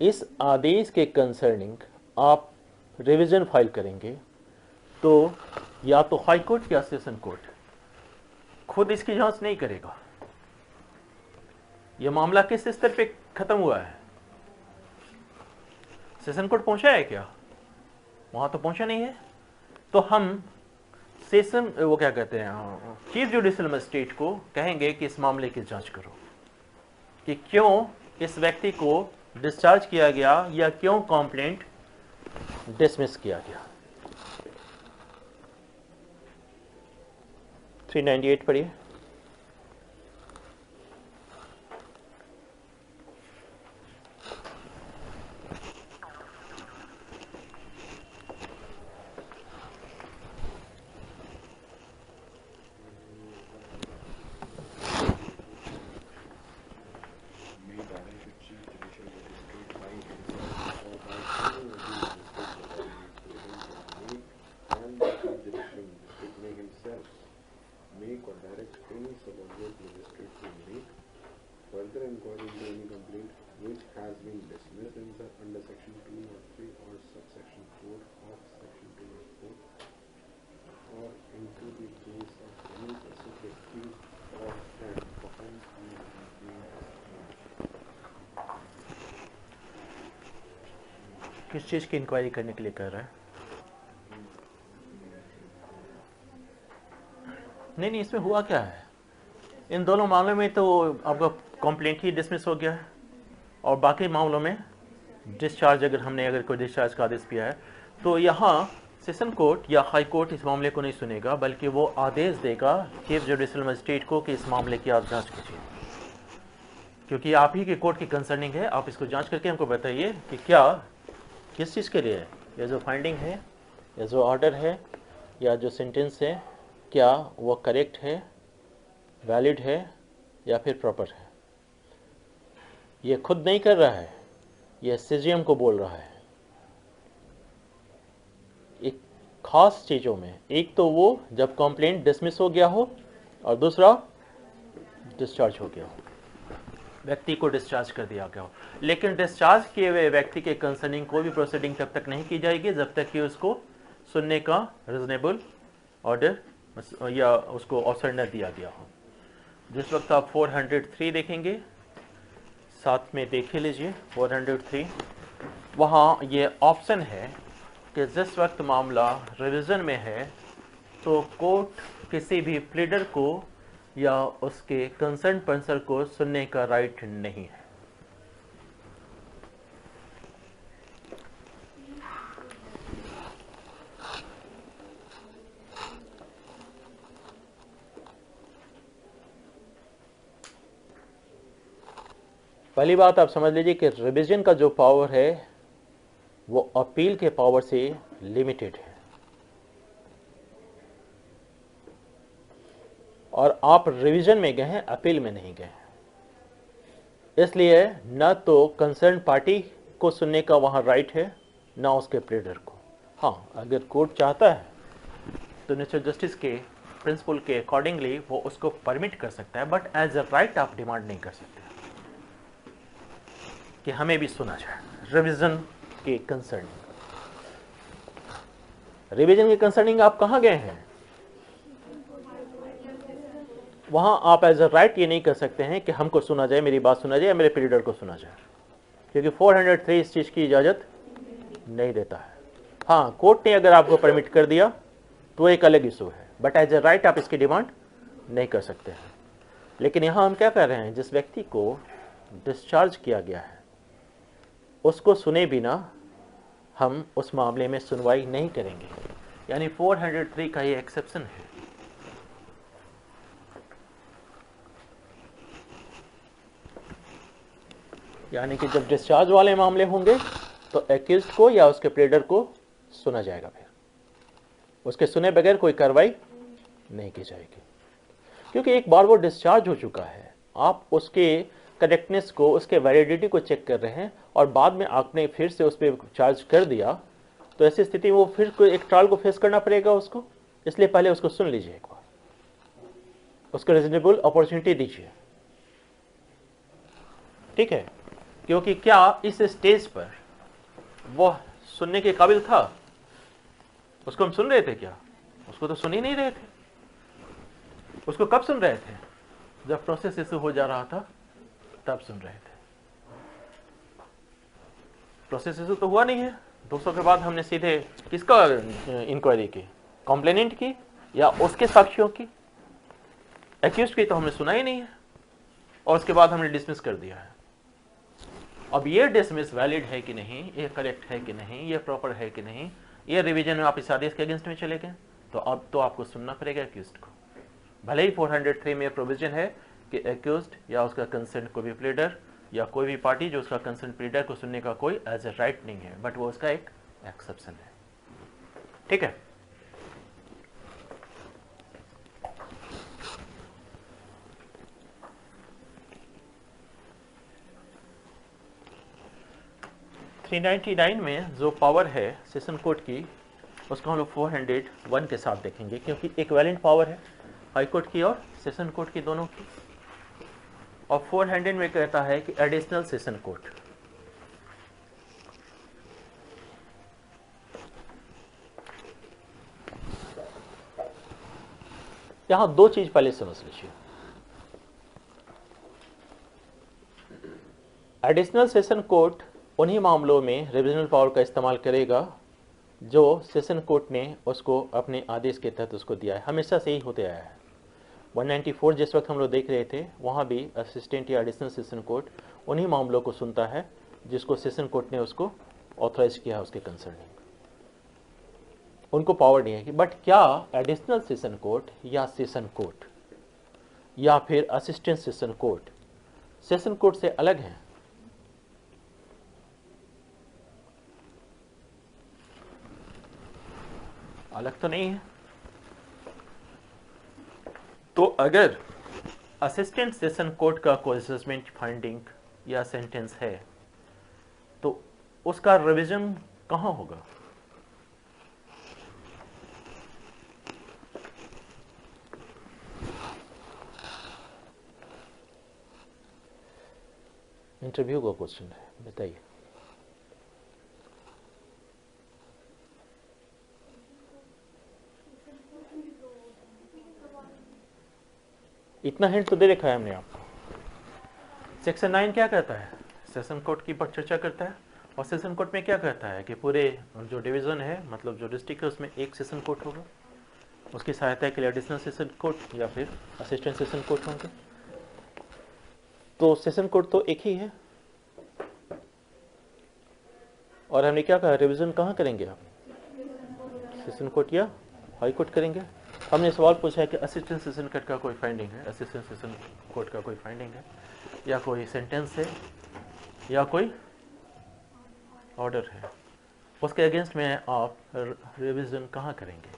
इस आदेश के कंसर्निंग आप रिवीजन फाइल करेंगे तो या तो हाई कोर्ट या सेशन कोर्ट खुद इसकी जांच नहीं करेगा। यह मामला किस स्तर पे खत्म हुआ है? सेशन कोर्ट पहुंचा है क्या? वहां तो पहुंचा नहीं है। तो हम सेशन वो क्या कहते हैं, चीफ जुडिशियल मजिस्ट्रेट को कहेंगे कि इस मामले की जांच करो कि क्यों इस व्यक्ति को डिस्चार्ज किया गया या क्यों कंप्लेंट डिसमिस किया गया। 398 पढ़िए। Further inquiry into any complaint which has been dismissed under section 203 or subsection 4 of section 204 or into the case of any specific case or stand upon किस चीज की इंक्वायरी करने के लिए कर रहा है? नहीं, इसमें हुआ क्या है? इन दोनों मामलों में तो आपका कंप्लेंट ही डिसमिस हो गया है, और बाकी मामलों में डिस्चार्ज, अगर कोई डिस्चार्ज का आदेश दिया है तो यहाँ सेशन कोर्ट या हाई कोर्ट इस मामले को नहीं सुनेगा, बल्कि वो आदेश देगा चीफ जुडिशियल मजिस्ट्रेट को कि इस मामले की आप जांच कीजिए, क्योंकि आप ही के कोर्ट की कंसर्निंग है। आप इसको जांच करके हमको बताइए कि क्या किस चीज़ के लिए है, या जो फाइंडिंग है या जो ऑर्डर है या जो सेंटेंस है, क्या वो करेक्ट है, वैलिड है या फिर प्रॉपर है। ये खुद नहीं कर रहा है, ये सीजीएम को बोल रहा है। एक खास चीज़ों में, एक तो वो जब कंप्लेंट डिसमिस हो गया हो और दूसरा डिस्चार्ज हो गया हो। व्यक्ति को डिस्चार्ज कर दिया गया हो। लेकिन डिस्चार्ज किए हुए व्यक्ति के कंसर्निंग कोई भी प्रोसीडिंग तब तक नहीं की जाएगी जब तक कि उसको सुनने का रीजनेबल ऑर्डर या उसको अवसर न दिया गया हो। जिस वक्त आप 403 देखेंगे, साथ में देख लीजिए 403, वहाँ ये ऑप्शन है कि जिस वक्त मामला रिवीजन में है तो कोर्ट किसी भी प्लीडर को या उसके कंसर्न पर्सन को सुनने का राइट नहीं है। पहली बात आप समझ लीजिए कि रिवीजन का जो पावर है वो अपील के पावर से लिमिटेड है, और आप रिवीजन में गए हैं, अपील में नहीं गए हैं। इसलिए न तो कंसर्न पार्टी को सुनने का वहां राइट है न उसके प्लीडर को। हाँ, अगर कोर्ट चाहता है तो नेचुरल जस्टिस के प्रिंसिपल के अकॉर्डिंगली वो उसको परमिट कर सकता है, बट एज अ राइट आप डिमांड नहीं कर सकते कि हमें भी सुना जाए रिवीजन के कंसर्निंग। रिवीजन के कंसर्निंग आप कहां गए हैं, वहां आप एज अ राइट ये नहीं कर सकते हैं कि हमको सुना जाए, मेरी बात सुना जाए या मेरे प्लीडर को सुना जाए, क्योंकि 403 इस चीज की इजाजत नहीं देता है। हाँ, कोर्ट ने अगर आपको परमिट कर दिया तो एक अलग इशू है, बट एज अ राइट आप इसकी डिमांड नहीं कर सकते हैं। लेकिन यहां हम क्या कर रहे हैं, जिस व्यक्ति को डिस्चार्ज किया गया है उसको सुने बिना हम उस मामले में सुनवाई नहीं करेंगे, यानी 403 का ये एक्सेप्शन है। यानी कि जब डिस्चार्ज वाले मामले होंगे तो एक्यूज्ड को या उसके प्लीडर को सुना जाएगा, फिर उसके सुने बगैर कोई कार्रवाई नहीं की जाएगी, क्योंकि एक बार वो डिस्चार्ज हो चुका है, आप उसके करेक्टनेस को, उसके वैलिडिटी को चेक कर रहे हैं और बाद में आपने फिर से उस पर चार्ज कर दिया, तो ऐसी स्थिति में वो फिर एक ट्रायल को फेस करना पड़ेगा उसको। इसलिए पहले उसको सुन लीजिए, एक बार उसको रीजनेबल अपॉर्चुनिटी दीजिए, ठीक है। क्योंकि क्या इस स्टेज पर वो सुनने के काबिल था, उसको हम सुन रहे थे क्या? उसको तो सुन ही नहीं रहे थे। उसको कब सुन रहे थे? जब प्रोसेस इशू हो जा रहा था तब सुन रहे थे। प्रोसेस इशू तो हुआ नहीं है, 200 के बाद हमने सीधे किसका इंक्वायरी की, कंप्लेनेंट की या उसके साक्षियों की? एक्यूज्ड की तो हमने सुना ही नहीं है और उसके बाद हमने डिसमिस कर दिया है। अब ये डिसमिस वैलिड है कि नहीं, ये करेक्ट है कि नहीं, ये प्रॉपर है कि नहीं, ये रिवीजन में आप इस आदेश के अगेंस्ट में चले गए, तो अब तो आपको सुनना पड़ेगा एक्यूज्ड को। भले ही 403 में प्रोविजन है कि एक्यूज्ड या उसका कंसर्न कोई भी प्लीडर या कोई भी पार्टी जो उसका कंसर्न प्लीडर को सुनने का कोई एज ए राइट नहीं है, बट वो उसका एक एक्सेप्शन है, ठीक है। थ्री 399 में जो पावर है सेशन कोर्ट की, उसको हम लोग 401 के साथ देखेंगे, क्योंकि इक्विवेलेंट पावर है हाई कोर्ट की और सेशन कोर्ट की, दोनों की। और 400 में कहता है कि एडिशनल सेशन कोर्ट, यहां दो चीज पहले समझ लीजिए। एडिशनल सेशन कोर्ट उन्हीं मामलों में रिविजनल पावर का इस्तेमाल करेगा जो सेशन कोर्ट ने उसको अपने आदेश के तहत उसको दिया है, हमेशा से ही होते आया है। 194 जिस वक्त हम लोग देख रहे थे, वहाँ भी असिस्टेंट या एडिशनल सेशन कोर्ट उन्हीं मामलों को सुनता है जिसको सेशन कोर्ट ने उसको ऑथराइज किया है उसके कंसर्निंग। उनको पावर नहीं है कि, बट क्या एडिशनल सेशन कोर्ट या सेशन कोर्ट या फिर assistant session court session court से अलग हैं? अलग तो नहीं है। तो अगर असिस्टेंट सेशन कोर्ट का कोई जजमेंट, फाइंडिंग या सेंटेंस है तो उसका रिवीजन कहां होगा? इंटरव्यू का क्वेश्चन है, बताइए। इतना हिंट तो दे रखा है हमने आपको। सेक्शन 9 क्या कहता है? सेशन कोड की पर चर्चा करता है, और सेशन कोड में क्या कहता है कि पूरे जो डिवीज़न है, मतलब जो डिस्ट्रिक्ट है, उसमें एक सेशन कोड होगा, उसकी सहायता के लिए एडिशनल सेशन कोड या फिर असिस्टेंट सेशन कोड होंगे। तो सेशन कोड तो एक ही है, और हमने क्या कहा, रिवीजन कहाँ करेंगे आप? सेशन कोड या हाई कोर्ट करेंगे। हमने सवाल पूछा है कि असिस्टेंट सेशन कोड का कोई फाइंडिंग है, असिस्टेंट सेशन कोड का कोई फाइंडिंग है, या कोई सेंटेंस है, या कोई ऑर्डर है, उसके अगेंस्ट में आप रिवीजन कहाँ करेंगे?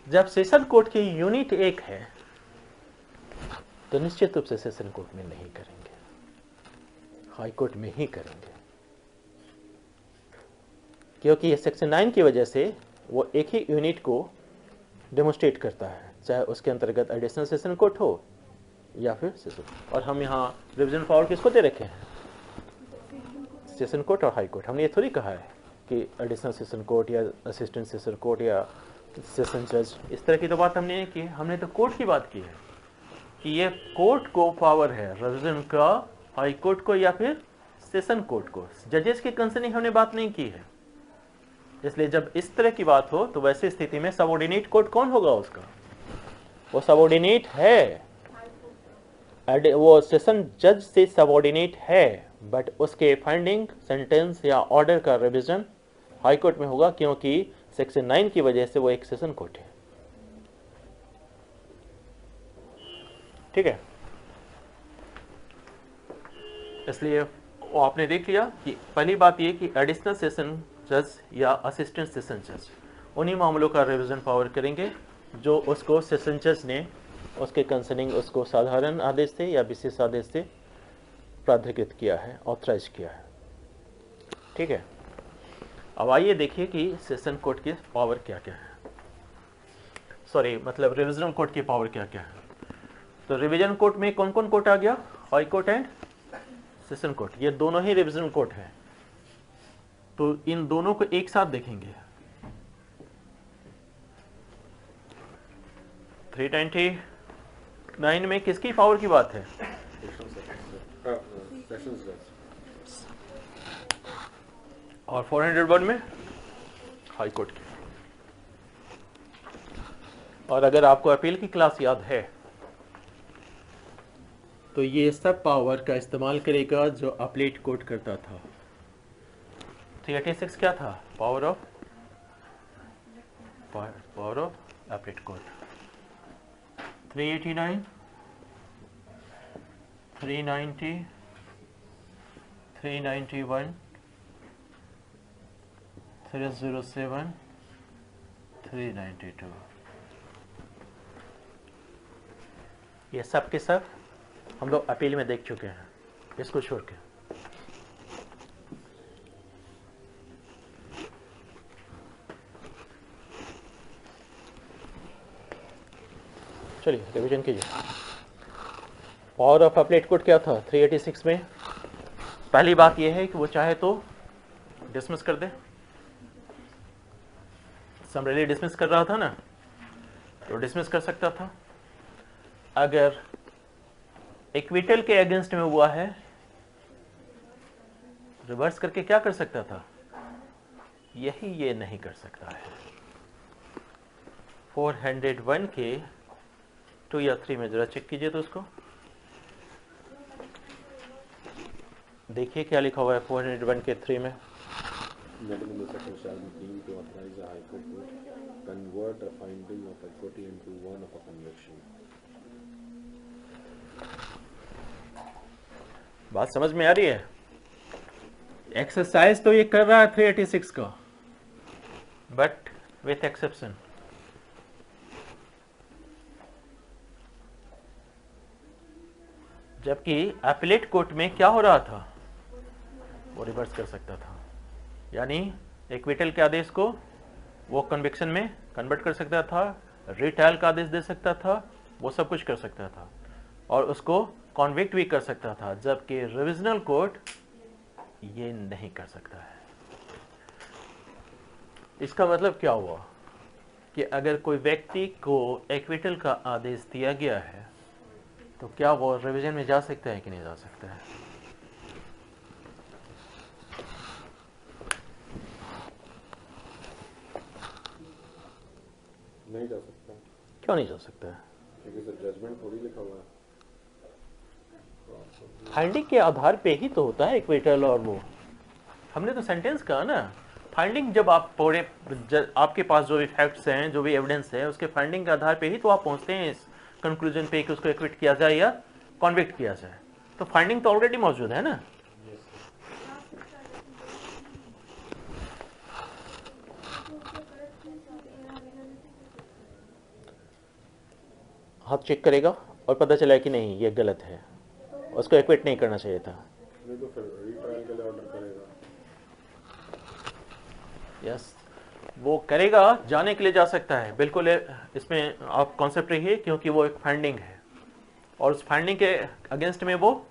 जब सेशन कोड की यूनिट एक है तो निश्चित रूप से सेशन कोर्ट में नहीं करेंगे, हाई कोर्ट में ही करेंगे, क्योंकि ये सेक्शन 9 की वजह से वो एक ही यूनिट को डेमोन्स्ट्रेट करता है, चाहे उसके अंतर्गत एडिशनल सेशन कोर्ट हो या फिर सेशन। और हम यहाँ रिवीजन पावर किसको दे रखे हैं? सेशन कोर्ट और हाई कोर्ट। हमने ये थोड़ी कहा है कि एडिशनल सेशन कोर्ट या असिस्टेंट सेशन कोर्ट या सेशन जज, इस तरह की तो बात हमने नहीं की है। हमने तो कोर्ट की बात की है कि ये कोर्ट को पावर है रिवीजन का, हाई कोर्ट को या फिर सेशन कोर्ट को। जजेस की कंसर्निंग हमने बात नहीं की है। इसलिए जब इस तरह की बात हो तो वैसी स्थिति में सबऑर्डिनेट कोर्ट कौन होगा? उसका वो सबऑर्डिनेट है, वो सेशन जज से सबऑर्डिनेट है, बट उसके फाइंडिंग, सेंटेंस या ऑर्डर का रिवीजन हाई कोर्ट में होगा, क्योंकि सेक्शन 9 की वजह से वो एक सेशन कोर्ट है। ठीक है, इसलिए वो आपने देख लिया कि पहली बात ये कि एडिशनल सेशन जज या असिस्टेंट सेशन जज उन्हीं मामलों का रिवीजन पावर करेंगे जो उसको सेशन जज ने उसके कंसर्निंग उसको साधारण आदेश से या विशेष आदेश से प्राधिकृत किया है, ऑथराइज किया है। ठीक है, अब आइए देखिए कि सेशन कोर्ट की पावर क्या क्या है, सॉरी मतलब रिवीजन कोर्ट की पावर क्या क्या है। तो रिवीजन कोर्ट में कौन कौन कोर्ट आ गया? High court and session court, ये दोनों ही रिवीजन कोर्ट है। तो इन दोनों को एक साथ देखेंगे। 399 में किसकी पावर की बात है? और 401 में हाई कोर्ट की। और अगर आपको अपील की क्लास याद है तो ये सब पावर का इस्तेमाल करेगा जो अपीलेट कोर्ट करता था। 386 क्या था? Power of appellate court. 389, 390, 391, 307, 392, ये सब के सब हम लोग अपील में देख चुके हैं, इसको छोड़ के। चलिए रिवीजन कीजिए। पावर ऑफ अपीलेट कोर्ट क्या था 386 में? पहली बात यह है कि वो चाहे तो डिसमिस कर दे। समरेली डिसमिस कर रहा था ना, तो डिसमिस कर सकता था। अगर इक्विटल के अगेंस्ट में हुआ है, रिवर्स करके क्या कर सकता था? यही ये नहीं कर सकता है। 401 के 2 या 3 में जरा चेक कीजिए तो उसको देखिए क्या लिखा हुआ है 401 के 3 में। Nothing in the section shall be deemed to authorize the High Court to convert a finding of equity into one of a conviction. बात समझ में आ रही है? एक्सरसाइज तो ये कर रहा है 386 का, बट विथ एक्सेप्शन। जबकि अपीलेट कोर्ट में क्या हो रहा था? वो रिवर्स कर सकता था, यानी एक्विटल के आदेश को वो कन्विक्शन में कन्वर्ट कर सकता था, रिट्रायल का आदेश दे सकता था, वो सब कुछ कर सकता था, और उसको कॉन्विक्ट भी कर सकता था, जबकि रिविजनल कोर्ट ये नहीं कर सकता है। इसका मतलब क्या हुआ कि अगर कोई व्यक्ति को एक्विटल का आदेश दिया गया है तो क्या वो रिवीजन में जा सकता है कि नहीं जा सकता है? नहीं जा सकता। क्यों नहीं जा सकता है? क्योंकि तो जजमेंट थोड़ी लिखा हुआ है। फाइंडिंग के आधार पे ही तो होता है एक्विटल। और वो हमने तो सेंटेंस कहा ना, फाइंडिंग जब आप पूरे आपके पास जो भी फैक्ट्स हैं, जो भी एविडेंस है, उसके फाइंडिंग के आधार पे ही तो आप पहुंचते हैं इस कंक्लूजन पे कि उसको एक्विट किया जाए या कॉन्विक्ट किया जाए। तो फाइंडिंग तो ऑलरेडी मौजूद है ना। हाथ चेक करेगा और पता चला कि नहीं ये गलत है, उसको एक्विट नहीं करना चाहिए था। नहीं तो फिर रीट्रायल के लिए ऑर्डर करेगा। यस, वो करेगा, जाने के लिए जा सकता है, बिल्कुल। इसमें आप कॉन्सेप्ट रहिए, क्योंकि वो एक फाइंडिंग है और उस फाइंडिंग के अगेंस्ट में वो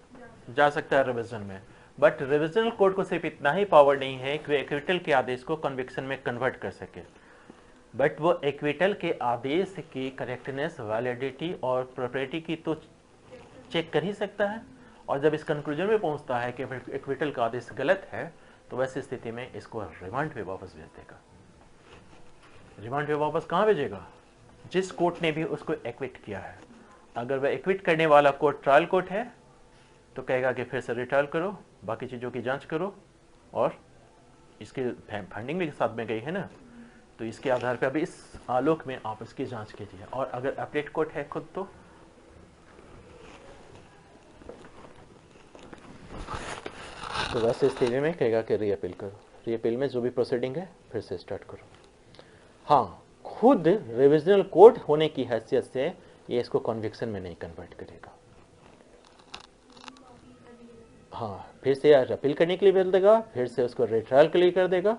जा सकता है रिविजन में। बट रिविजनल कोर्ट को सिर्फ इतना ही पावर नहीं है कि वे एक्विटल के आदेश को कन्विक्शन में कन्वर्ट कर सके, बट वो एक्विटल के आदेश की करेक्टनेस, वैलिडिटी और प्रॉपर्टी की तो चेक कर ही सकता है। और जब इस कंक्लूजन में पहुंचता है कि एक्विटल का आदेश गलत है, तो वैसी स्थिति में इसको रिमांड पे वापस भेज देगा। रिमांड पे वापस कहाँ भेजेगा? जिस कोर्ट ने भी उसको एक्विट किया है। अगर वह एक्विट करने वाला कोर्ट ट्रायल कोर्ट है तो कहेगा कि फिर से रिट्रायल करो, बाकी चीज़ों की जांच करो, और इसके फंडिंग भी साथ में गई है ना, तो इसके आधार पर अभी इस आलोक में आप इसकी जांच कीजिए। और अगर अपीलेट कोर्ट है खुद तो वैसे स्थिति में कहेगा कि रीअपील करो। रीअपील में जो भी प्रोसीडिंग है फिर से स्टार्ट करो। हाँ, खुद रिविजनल कोर्ट होने की हैसियत से ये इसको कन्विक्शन में नहीं कन्वर्ट करेगा। हाँ, फिर से अपील करने के लिए भेज देगा, फिर से उसको रिट्रायल के लिए कर देगा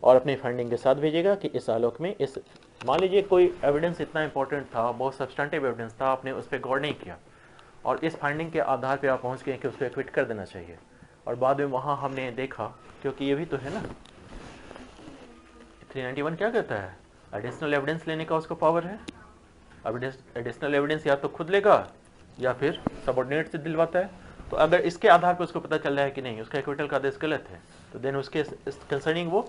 और अपनी फंडिंग के साथ भेजेगा कि इस आलोक में इस, मान लीजिए कोई एविडेंस इतना इंपॉर्टेंट था, बहुत सब्सटेंटिव एविडेंस था, आपने उस पर गौर नहीं किया और इस फाइंडिंग के आधार पे आप पहुंच गए कि उसको एक्विट कर देना चाहिए, और बाद में वहां हमने देखा, क्योंकि ये भी तो है ना 391 क्या कहता है, एडिशनल एविडेंस लेने का उसको पावर है। अब एडिशनल एविडेंस या तो खुद लेगा या फिर सबऑर्डिनेट से दिलवाता है। तो अगर इसके आधार पर उसको पता चल रहा है कि नहीं उसका एक्विटल का आदेश गलत है, तो देन उसके कंसर्निंग वो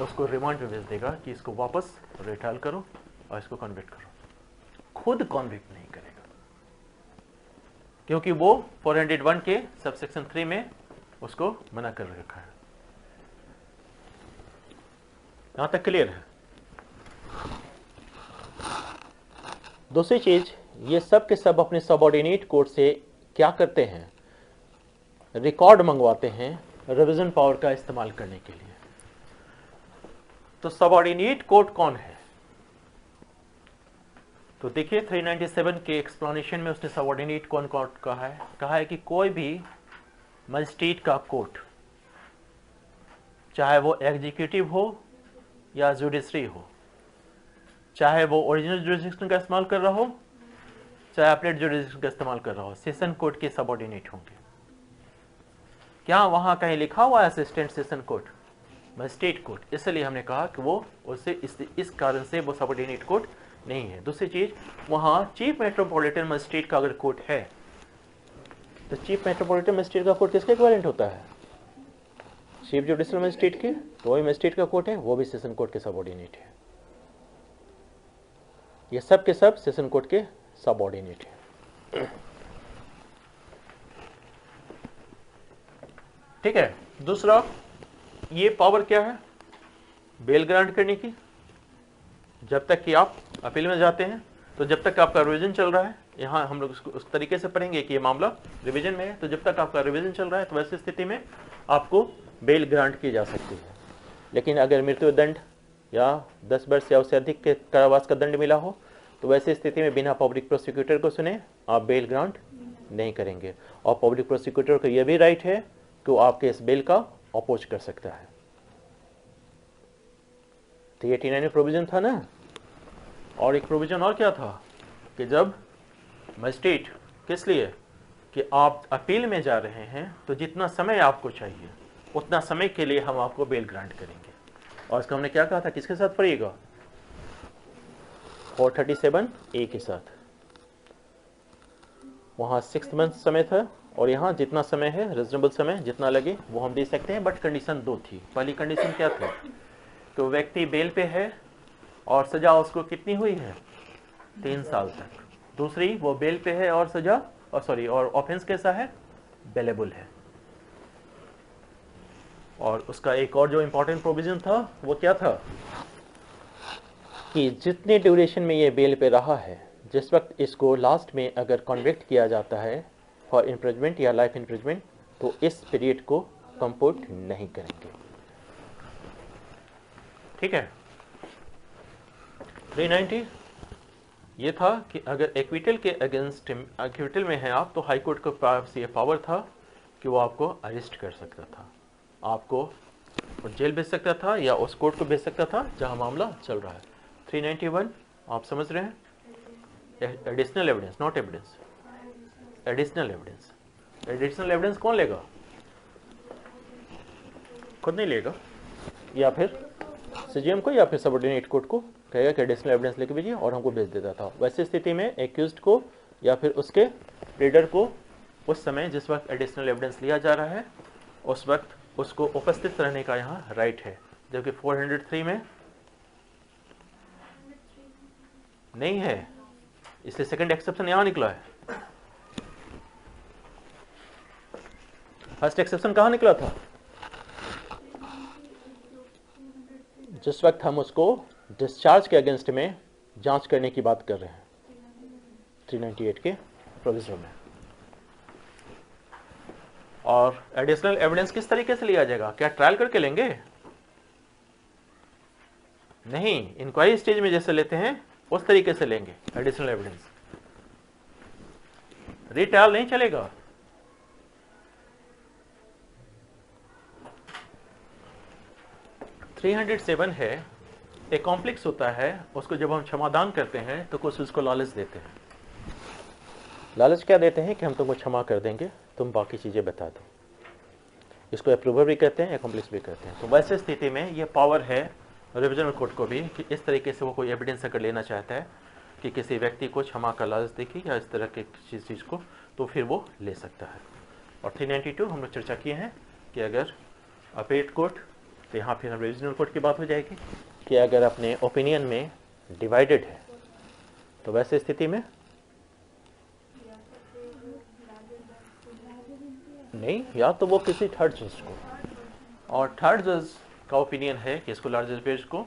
उसको रिमांड पे भेज देगा कि इसको वापस रिट्रायल करो और इसको कन्विक्ट करो। खुद कन्विक्ट नहीं करेगा, क्योंकि वो 401 के सबसेक्शन 3 में उसको मना कर रखा है। यहां तक क्लियर है? दूसरी चीज, ये सब के सब अपने सबऑर्डिनेट कोर्ट से क्या करते हैं, रिकॉर्ड मंगवाते हैं रिवीजन पावर का इस्तेमाल करने के लिए। तो सबऑर्डिनेट कोर्ट कौन है? तो देखिए 397 के एक्सप्लेनेशन में उसने सबऑर्डिनेट कौन कोर्ट कहा है कि कोई भी मजिस्ट्रेट का कोर्ट, चाहे वो एग्जीक्यूटिव हो या जुडिशरी हो, चाहे वो ओरिजिनल जुरिस्डिक्शन का इस्तेमाल कर रहा हो, चाहे अपीलेट जुरिस्डिक्शन का इस्तेमाल कर रहा हो, सेशन कोर्ट के सबऑर्डिनेट होंगे। क्या वहां कहीं लिखा हुआ है assistant session court, magistrate court? इसलिए हमने कहा कि वो उससे इस कारण से वो सबऑर्डिनेट कोर्ट नहीं है। दूसरी चीज, वहां चीफ मेट्रोपॉलिटन मजिस्ट्रेट का अगर कोर्ट है तो चीफ मेट्रोपॉलिटन मजिस्ट्रेट का कोर्ट किसके इक्विवेलेंट होता है? चीफ जुडिशियल मजिस्ट्रेट के। तो वही मजिस्ट्रेट का कोर्ट है, वो भी सेशन कोर्ट के सबऑर्डिनेट है। ये सब के सब सेशन कोर्ट के सबऑर्डिनेट है। ठीक है। दूसरा, ये पावर क्या है बेल ग्रांट करने की। जब तक कि आप अपील में जाते हैं, तो जब तक आपका रिवीजन चल रहा है, यहाँ हम लोग उसको उस तरीके से पढ़ेंगे कि ये मामला रिवीजन में है, तो जब तक आपका रिवीजन चल रहा है तो वैसी स्थिति में आपको बेल ग्रांट की जा सकती है। लेकिन अगर मृत्युदंड या 10 वर्ष या उससे अधिक के कारावास का दंड मिला हो, तो वैसी स्थिति में बिना पब्लिक प्रोसिक्यूटर को सुने आप बेल ग्रांट नहीं करेंगे। और पब्लिक प्रोसिक्यूटर को यह भी राइट है कि वो आपके इस बेल का अपोज कर सकता है। 389 में प्रोविजन था ना, और एक प्रोविजन और क्या था कि जब मजिस्ट्रेट किस लिए कि आप अपील में जा रहे हैं तो जितना समय आपको चाहिए उतना समय के लिए हम आपको बेल ग्रांट करेंगे। और इसका हमने क्या कहा था, किसके साथ पढ़िएगा, 437A के साथ। वहाँ 6 मंथ समय था और यहाँ जितना समय है, रिजनेबल समय जितना लगे वो हम दे सकते हैं। बट कंडीशन 2 थी। पहली कंडीशन क्या थी, तो व्यक्ति बेल पे है और सजा उसको कितनी हुई है, 3 साल तक। दूसरी, वो बेल पे है और सजा और ऑफेंस कैसा है, बेलेबल है। और उसका एक और जो इंपॉर्टेंट प्रोविजन था वो क्या था कि जितने ड्यूरेशन में ये बेल पे रहा है, जिस वक्त इसको लास्ट में अगर कन्विक्ट किया जाता है फॉर इम्प्रिजमेंट या लाइफ इम्प्रिजमेंट, तो इस पीरियड को कंप्यूट नहीं करेंगे। ठीक है। 390 ये था कि अगर एक्विटल के अगेंस्ट, एक्विटल में है आप, तो हाई कोर्ट के पास ये पावर था कि वो आपको अरेस्ट कर सकता था, आपको जेल भेज सकता था या उस कोर्ट को भेज सकता था जहां मामला चल रहा है। 391 आप समझ रहे हैं, additional evidence, not evidence, additional evidence. Additional evidence कौन लेगा, खुद नहीं लेगा, या फिर सीजीएम को या फिर सबऑर्डिनेट कोर्ट को कहेगा कि एडिशनल एविडेंस लेके भेजिए और हमको भेज देता था। वैसे स्थिति में एक्यूज्ड को या फिर उसके प्लीडर को उस समय जिस वक्त एडिशनल एविडेंस लिया जा रहा है उस वक्त उसको उपस्थित रहने का यहाँ राइट है, जबकि 403 में नहीं है। इसलिए सेकंड एक्सेप्शन यहाँ निकला है। फर्स्ट एक्सेप्शन कहाँ निकला था, जिस वक्त हम उसको डिस्चार्ज के अगेंस्ट में जांच करने की बात कर रहे हैं 398 के प्रोविजन में। और एडिशनल एविडेंस किस तरीके से लिया जाएगा, क्या ट्रायल करके लेंगे, नहीं, इंक्वायरी स्टेज में जैसे लेते हैं उस तरीके से लेंगे एडिशनल एविडेंस। रिट्रायल नहीं चलेगा। (307) है, एक कॉम्प्लेक्स होता है, उसको जब हम क्षमादान करते हैं तो कुछ उसको लालच देते हैं। लालच क्या देते हैं कि हम तुमको क्षमा कर देंगे, तुम बाकी चीजें बता दो। इसको अप्रूवर भी कहते हैं, कॉम्प्लेक्स भी कहते हैं। तो वैसे स्थिति में ये पावर है रिविजनल कोर्ट को भी कि इस तरीके से वो कोई एविडेंस अगर लेना चाहता है कि किसी व्यक्ति को क्षमा का लालच देखी या इस तरह की किसी चीज़ को, तो फिर वो ले सकता है। और 392 हम लोग चर्चा किए हैं कि अगर अपेट कोर्ट, तो यहाँ फिर हम रिविजनल कोर्ट की बात हो जाएगी कि अगर अपने ओपिनियन में डिवाइडेड है तो वैसे स्थिति में नहीं, या तो वो किसी थर्ड जज को, और थर्ड जज का ओपिनियन है कि इसको लार्ज जज पेज को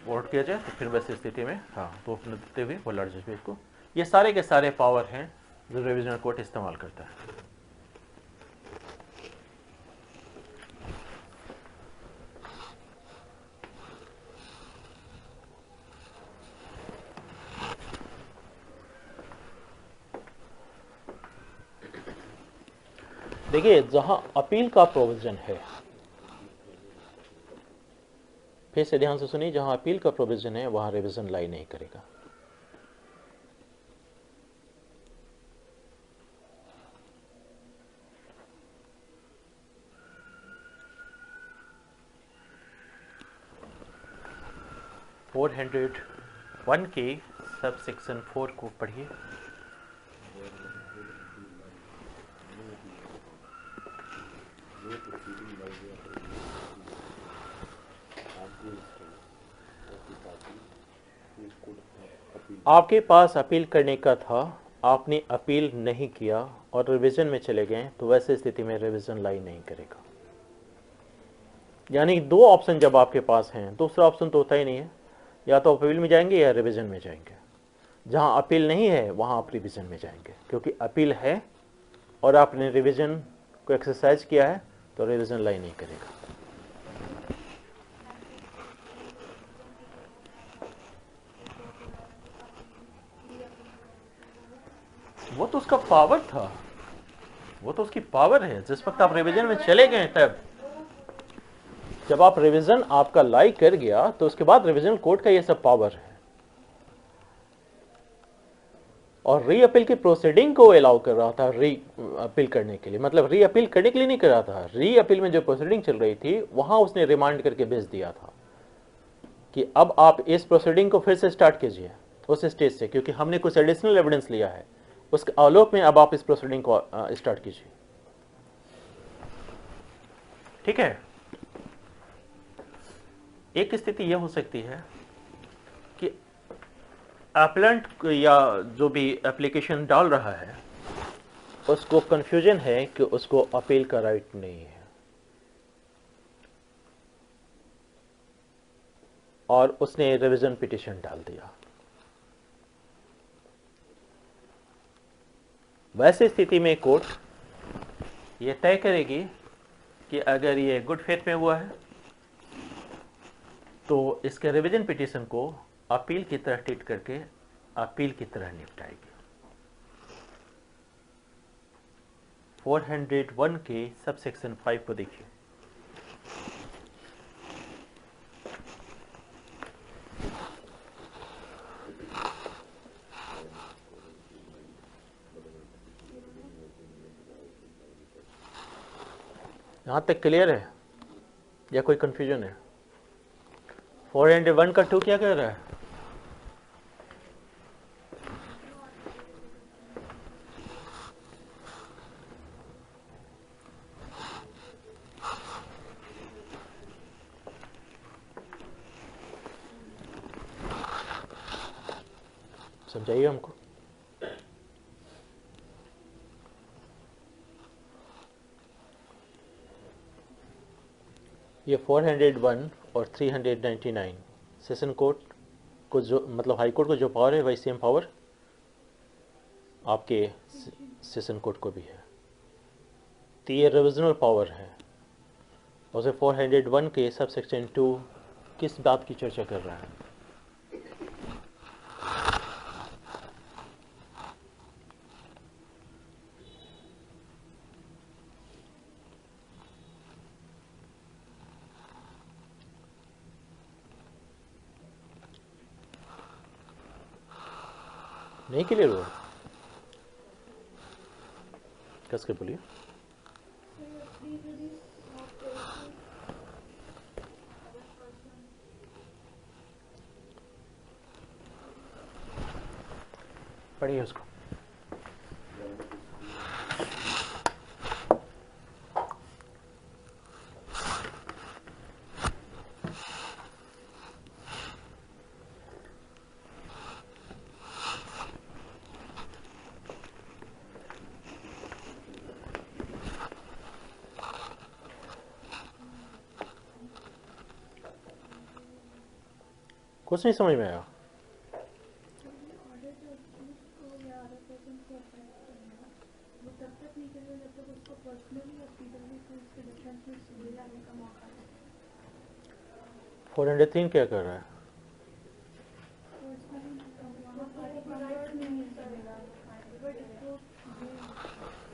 वोट किया जाए, तो फिर वैसे स्थिति में हाँ तो ओपन देते हुए वो लार्ज जज पेज को। ये सारे के सारे पावर हैं जो रिविजनल कोर्ट इस्तेमाल करता है। देखिए, जहां अपील का प्रोविजन है, फिर से ध्यान से सुनिए, जहां अपील का प्रोविजन है वहां रिवीजन लाई नहीं करेगा। (401) के सब सेक्शन 4 को पढ़िए। आपके पास अपील करने का था, आपने अपील नहीं किया और रिवीजन में चले गए, तो वैसे स्थिति में रिवीजन लाई नहीं करेगा। यानी 2 ऑप्शन जब आपके पास हैं, दूसरा ऑप्शन तो होता ही नहीं है, या तो अपील में जाएंगे या रिवीजन में जाएंगे। जहां अपील नहीं है वहां आप रिवीजन में जाएंगे, क्योंकि अपील है और आपने रिवीजन को एक्सरसाइज किया है तो रिवीजन लाई नहीं करेगा। वो तो उसका पावर था, वो तो उसकी पावर है। जिस वक्त आप रिवीजन में चले गए, तब जब आप रिवीजन आपका लाई कर गया तो उसके बाद रिवीजन कोर्ट का ये सब पावर है। और री अपील की प्रोसीडिंग को अलाउ कर रहा था री अपील करने के लिए, मतलब री अपील करने के लिए नहीं कर रहा था, री अपील में जो प्रोसीडिंग चल रही थी वहां उसने रिमांड करके भेज दिया था कि अब आप इस प्रोसीडिंग को फिर से स्टार्ट कीजिए उस स्टेज से, क्योंकि हमने कुछ एडिशनल एविडेंस लिया है, उसके आलोक में अब आप इस प्रोसीडिंग को स्टार्ट कीजिए। ठीक है। एक स्थिति यह हो सकती है कि एप्लेंट या जो भी एप्लीकेशन डाल रहा है उसको कंफ्यूजन है कि उसको अपील का राइट नहीं है, और उसने रिवीजन पिटीशन डाल दिया। वैसे स्थिति में कोर्ट ये तय करेगी कि अगर ये गुड फेथ में हुआ है तो इसके रिवीजन पिटीशन को अपील की तरह ट्रीट करके अपील की तरह निपटाएगी। 401 के सबसेक्शन 5 को देखिए। यहां तक क्लियर है या कोई कंफ्यूजन है? 401 का 2 क्या कह रहा है? समझाइए हमको। ये 401 और 399 सेशन कोर्ट को जो, मतलब हाई कोर्ट को जो पावर है वही सेम पावर आपके सेशन कोर्ट को भी है, तो ये रिविजनल पावर है। और 401 के सब सेक्शन 2 किस बात की चर्चा कर रहा है? नहीं क्लियर हुआ? कस के बोलिए। पढ़िए उसको। कुछ नहीं समझ में आया। फोर 403 क्या कर रहा है?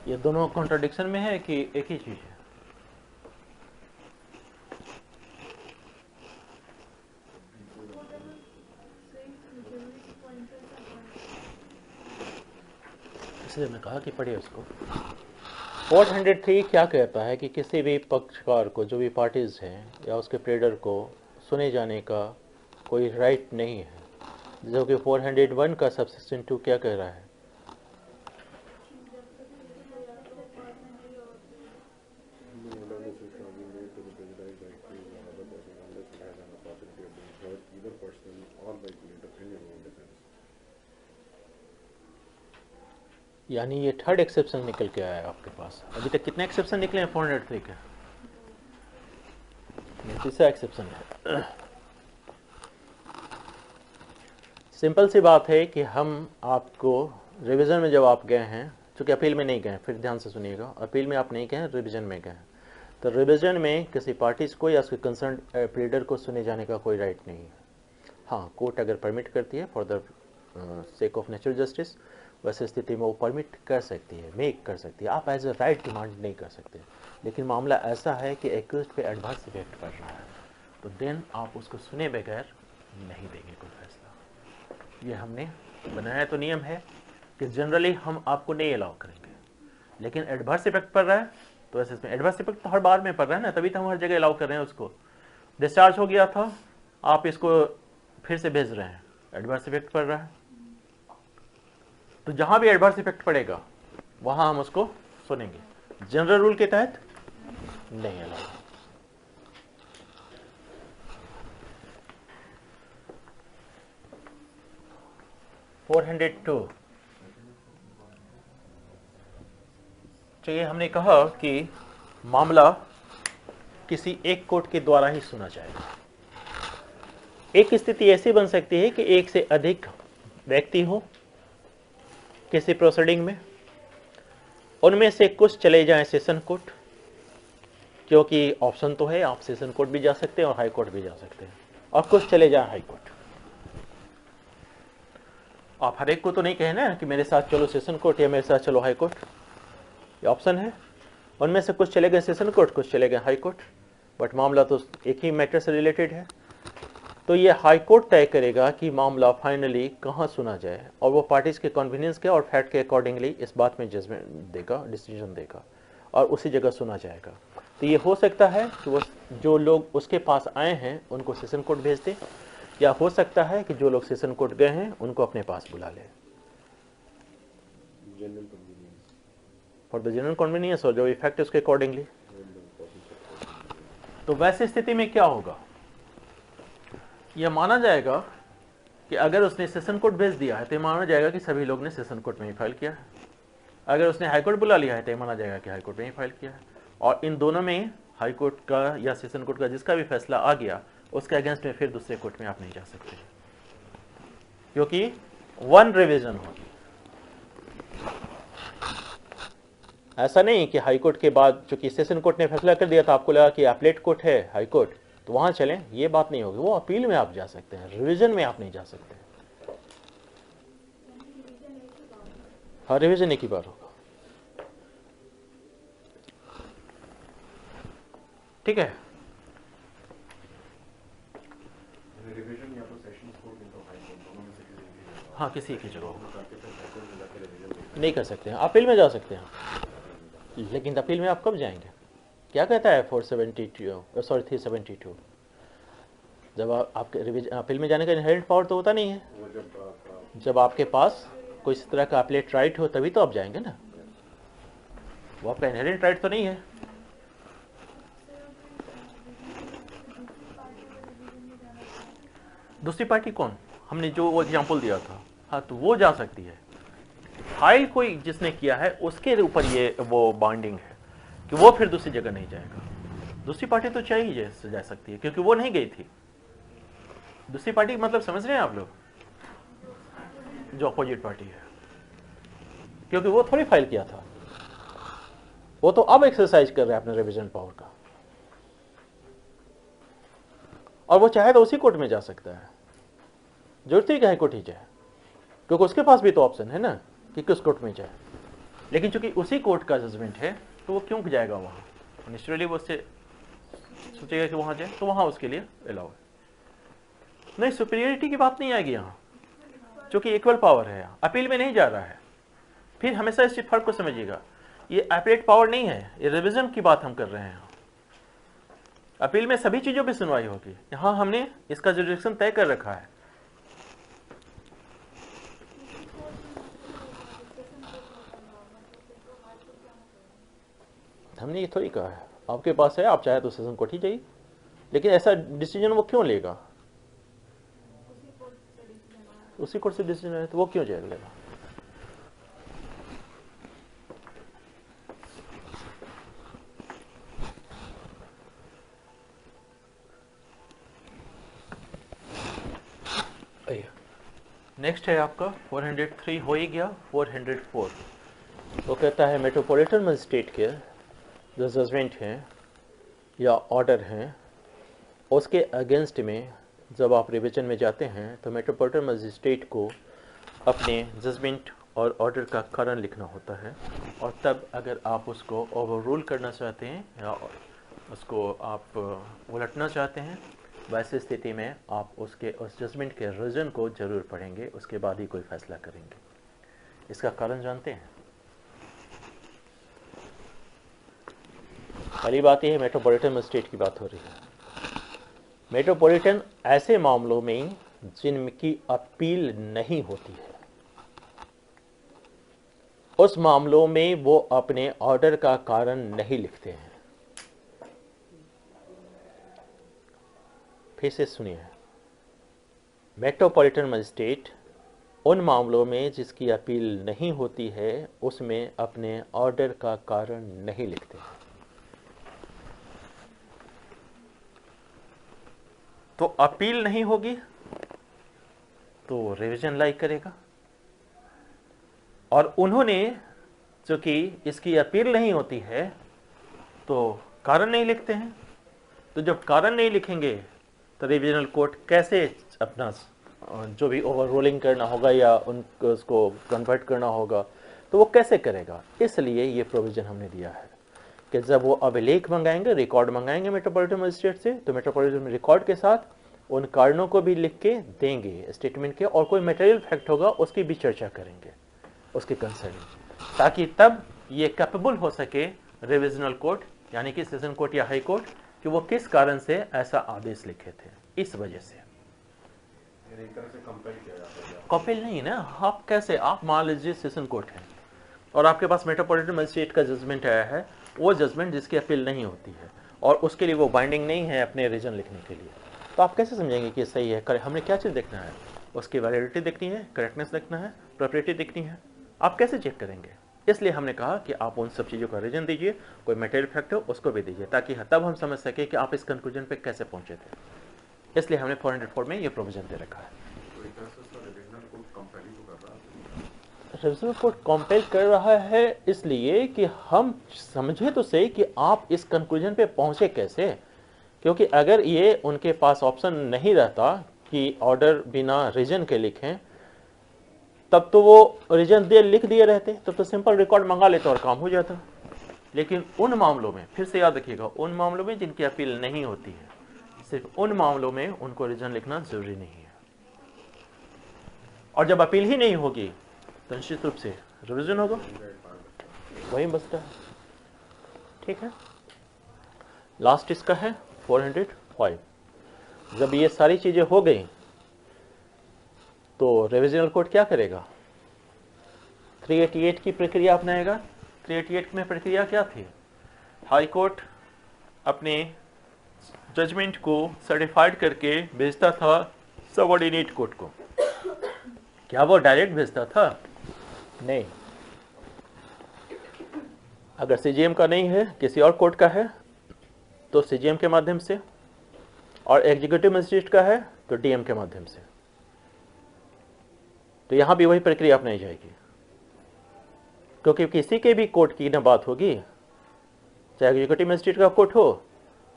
ये दोनों कॉन्ट्राडिक्शन में है कि एक ही चीज है? इसलिए मैं कहा कि पढ़िए उसको। 403 क्या कहता है कि किसी भी पक्षकार को, जो भी पार्टीज हैं या उसके प्लेडर को सुने जाने का कोई राइट नहीं है, जो कि 401 का सबसेक्शन 2 क्या कह रहा है? यानी ये थर्ड एक्सेप्शन निकल के आया आपके पास। अभी तक कितने एक्सेप्शन निकले हैं 403 के? ये तीसरा एक्सेप्शन है। सिंपल सी बात है कि हम आपको रिवीजन में जब आप गए हैं, चूंकि अपील में नहीं गए, फिर ध्यान से सुनिएगा, अपील में आप नहीं गए, रिवीजन में गए, तो रिवीजन में किसी पार्टीज को या उसके कंसर्न प्लीडर को सुने जाने का कोई राइट नहीं है। हाँ, कोर्ट अगर परमिट करती है for the sake of natural justice, वैसे स्थिति में वो परमिट कर सकती है, मेक कर सकती है, आप एज ए राइट डिमांड नहीं कर सकते। लेकिन मामला ऐसा है कि एक्यूज्ड पे एडवर्स इफेक्ट पड़ रहा है, तो देन आप उसको सुने बगैर नहीं देंगे कोई फैसला। ये हमने बनाया तो नियम है, कि जनरली हम आपको नहीं अलाउ करेंगे, लेकिन एडवर्स इफेक्ट पड़ रहा है तो ऐसे इसमें एडवर्स इफेक्ट तो हर बार में पड़ रहा है ना, तभी तो हम हर जगह अलाउ कर रहे हैं। उसको डिस्चार्ज हो गया था, आप इसको फिर से भेज रहे हैं, एडवर्स इफेक्ट पड़ रहा है, तो जहां भी एडवर्स इफेक्ट पड़ेगा वहां हम उसको सुनेंगे। जनरल रूल के तहत नहीं अलाउ। चलिए, हमने कहा कि मामला किसी एक कोर्ट के द्वारा ही सुना जाएगा। एक स्थिति ऐसी बन सकती है कि एक से अधिक व्यक्ति हो किसी प्रोसीडिंग में, उनमें से कुछ चले जाएं सेशन कोर्ट, क्योंकि ऑप्शन तो है, आप सेशन कोर्ट भी जा सकते हैं और हाई कोर्ट भी जा सकते हैं, और कुछ चले जाएं हाई कोर्ट। आप हर एक को तो नहीं कहें ना कि मेरे साथ चलो सेशन कोर्ट या मेरे साथ चलो हाई कोर्ट, ये ऑप्शन है। उनमें से कुछ चले गए सेशन कोर्ट, कुछ चले गए हाई कोर्ट, बट मामला तो एक ही मैटर से रिलेटेड है। तो ये हाई कोर्ट तय करेगा कि मामला फाइनली कहाँ सुना जाए, और वो पार्टीज के कन्वीनियंस के और फैक्ट के अकॉर्डिंगली इस बात में जजमेंट देगा, डिसीजन देगा, और उसी जगह सुना जाएगा। तो ये हो सकता है कि वो जो लोग उसके पास आए हैं उनको सेशन कोर्ट भेज दे, या हो सकता है कि जो लोग सेशन कोर्ट गए हैं उनको अपने पास बुला ले फॉर द जनरल कन्वीनियंस, और जो इफेक्ट उसके अकॉर्डिंगली। तो वैसी स्थिति में क्या होगा, यह माना जाएगा कि अगर उसने सेशन कोर्ट भेज दिया है तो माना जाएगा कि सभी लोग ने सेशन कोर्ट में ही फाइल किया है। अगर उसने हाई कोर्ट बुला लिया है तो माना जाएगा कि हाई कोर्ट में ही फाइल किया है, और इन दोनों में हाई कोर्ट का या सेशन कोर्ट का जिसका भी फैसला आ गया उसके अगेंस्ट में फिर दूसरे कोर्ट में आप नहीं जा सकते, क्योंकि वन रिवीजन होगी। ऐसा नहीं कि हाई कोर्ट के बाद चूंकि सेशन कोर्ट ने फैसला कर दिया तो आपको लगा कि अपीलेट कोर्ट है हाई कोर्ट तो वहां चलें, ये बात नहीं होगी। वो अपील में आप जा सकते हैं, रिवीजन में आप नहीं जा सकते। हाँ, रिवीजन एक ही बार होगा, ठीक है। हाँ, किसी की जगह होगा, नहीं कर सकते हैं, अपील में जा सकते हैं, लेकिन अपील में आप कब जाएंगे? क्या कहता है 372? जब आपके रिवीजन अपील में जाने का इनहेरेंट पावर तो होता नहीं है। जब आपके पास कोई इस तरह का अपीलेट राइट हो तभी तो आप जाएंगे ना, वो आपका इनहेरेंट राइट तो नहीं है। दूसरी पार्टी कौन? हमने जो वो एग्जाम्पल दिया था, हाँ, तो वो जा सकती है। फाइल कोई जिसने किया है उसके ऊपर ये वो बाइंडिंग है कि वो फिर दूसरी जगह नहीं जाएगा। दूसरी पार्टी तो चाहिए जा सकती है क्योंकि वो नहीं गई थी। दूसरी पार्टी मतलब समझ रहे हैं आप लोग, जो अपोजिट पार्टी है, क्योंकि वो थोड़ी फाइल किया था, वो तो अब एक्सरसाइज कर रहे हैं अपने रिवीजन पावर का, और वो चाहे तो उसी कोर्ट में जा सकता है। जरूरत ही हाई कोर्ट ही जाए, क्योंकि उसके पास भी तो ऑप्शन है ना कि किस कोर्ट में जाए। लेकिन चूंकि उसी कोर्ट का जजमेंट है तो वो क्यों जाएगा वहां? नेचुरली वो उससे सोचेगा कि वहां जाए, तो वहां उसके लिए अलाउ है। नहीं, सुपीरियरिटी की बात नहीं आएगी यहाँ, क्योंकि इक्वल पावर है, यहाँ अपील में नहीं जा रहा है। फिर हमेशा इस फर्क को समझिएगा, ये अपीलेट पावर नहीं है, ये रिवीजन की बात हम कर रहे हैं। अपील में सभी चीजों पर सुनवाई होगी, यहाँ हमने इसका जुरिडिक्शन तय कर रखा है। हमने ये थोड़ी कहा है, आपके पास है, आप चाहे तो सेशन कोर्ट ही जाइए, लेकिन ऐसा डिसीजन वो क्यों लेगा? उसी कोर्ट से डिसीजन है तो वो क्यों जाएगा लेगा? नेक्स्ट है आपका 403 हो ही गया। 404 वो कहता है मेट्रोपॉलिटन मजिस्ट्रेट के जो जजमेंट हैं या ऑर्डर हैं उसके अगेंस्ट में जब आप रिवीजन में जाते हैं तो मेट्रोपॉलिटन मजिस्ट्रेट को अपने जजमेंट और ऑर्डर का कारण लिखना होता है, और तब अगर आप उसको ओवर रूल करना चाहते हैं या उसको आप उलटना चाहते हैं, वैसी स्थिति में आप उसके उस जजमेंट के रीजन को जरूर पढ़ेंगे, उसके बाद ही कोई फैसला करेंगे। इसका कारण जानते हैं? पहली बात यह है, मेट्रोपॉलिटन मजिस्ट्रेट की बात हो रही है। मेट्रोपॉलिटन ऐसे मामलों में जिनकी अपील नहीं होती है, उस मामलों में वो अपने ऑर्डर का कारण नहीं लिखते हैं। फिर से सुनिए, मेट्रोपॉलिटन मजिस्ट्रेट उन मामलों में जिसकी अपील नहीं होती है उसमें अपने ऑर्डर का कारण नहीं लिखते हैं। तो अपील नहीं होगी तो रिवीजन लाइक करेगा, और उन्होंने चूंकि इसकी अपील नहीं होती है तो कारण नहीं लिखते हैं। तो जब कारण नहीं लिखेंगे तो रिविजनल कोर्ट कैसे अपना जो भी ओवर रोलिंग करना होगा या उसको कन्वर्ट करना होगा तो वो कैसे करेगा? इसलिए ये प्रोविजन हमने दिया है कि जब वो अभिलेख मंगाएंगे, रिकॉर्ड मंगाएंगे मेट्रोपॉलिटन मजिस्ट्रेट से, तो मेट्रोपॉलिटन रिकॉर्ड के साथ उन कारणों को भी लिख के देंगे स्टेटमेंट के, और कोई मटेरियल फैक्ट होगा उसकी भी चर्चा करेंगे उसके कंसर्निंग, ताकि तब ये कैपेबल हो सके रिविजनल कोर्ट यानी कि सेशन कोर्ट या हाई कोर्ट कि वो किस कारण से ऐसा आदेश लिखे थे। इस वजह से एक तरह से कंपेल किया जाता है। कंपेल नहीं ना, आप कैसे, आप मान लीजिए सेशन कोर्ट है और आपके पास मेट्रोपॉलिटन मजिस्ट्रेट का जजमेंट आया है, वो जजमेंट जिसकी अपील नहीं होती है और उसके लिए वो बाइंडिंग नहीं है अपने रीजन लिखने के लिए, तो आप कैसे समझेंगे कि सही है? हमने क्या चीज़ देखना है? उसकी वैलिडिटी देखनी है, करेक्टनेस देखना है, प्रॉपर्टी देखनी है। आप कैसे चेक करेंगे? इसलिए हमने कहा कि आप उन सब चीज़ों का रीजन दीजिए, कोई मटेरियल फैक्ट हो उसको भी दीजिए, ताकि तब हम समझ सके कि आप इस कंक्लूजन पे कैसे पहुंचे थे। इसलिए हमने 404 में ये प्रोविजन दे रखा है। रिविजनल कोर्ट कंपेल कर रहा है इसलिए कि हम समझे तो सही कि आप इस कंक्लूजन पे पहुंचे कैसे, क्योंकि अगर ये उनके पास ऑप्शन नहीं रहता कि ऑर्डर बिना रीजन के लिखें, तब तो वो रीजन लिख दिए रहते, तब तो सिंपल रिकॉर्ड मंगा लेते और काम हो जाता। लेकिन उन मामलों में, फिर से याद रखिएगा, उन मामलों में जिनकी अपील नहीं होती है, सिर्फ उन मामलों में उनको रीजन लिखना जरूरी नहीं है। और जब अपील ही नहीं होगी तो निश्चित रूप से रिविजन होगा, वही बचता है। ठीक है, लास्ट इसका है 405। जब ये सारी चीजें हो गई तो रिविजनल कोर्ट क्या करेगा? 388 की प्रक्रिया अपनाएगा। 388 में प्रक्रिया क्या थी? हाई कोर्ट अपने जजमेंट को सर्टिफाइड करके भेजता था सबऑर्डिनेट कोर्ट को। क्या वो डायरेक्ट भेजता था? नहीं। अगर सीजीएम का नहीं है, किसी और कोर्ट का है, तो सीजीएम के माध्यम से, और एग्जीक्यूटिव मजिस्ट्रेट का है तो डीएम के माध्यम से। तो यहां भी वही प्रक्रिया अपनाई जाएगी, क्योंकि किसी के भी कोर्ट की ना बात होगी, चाहे एग्जीक्यूटिव मजिस्ट्रेट का कोर्ट हो,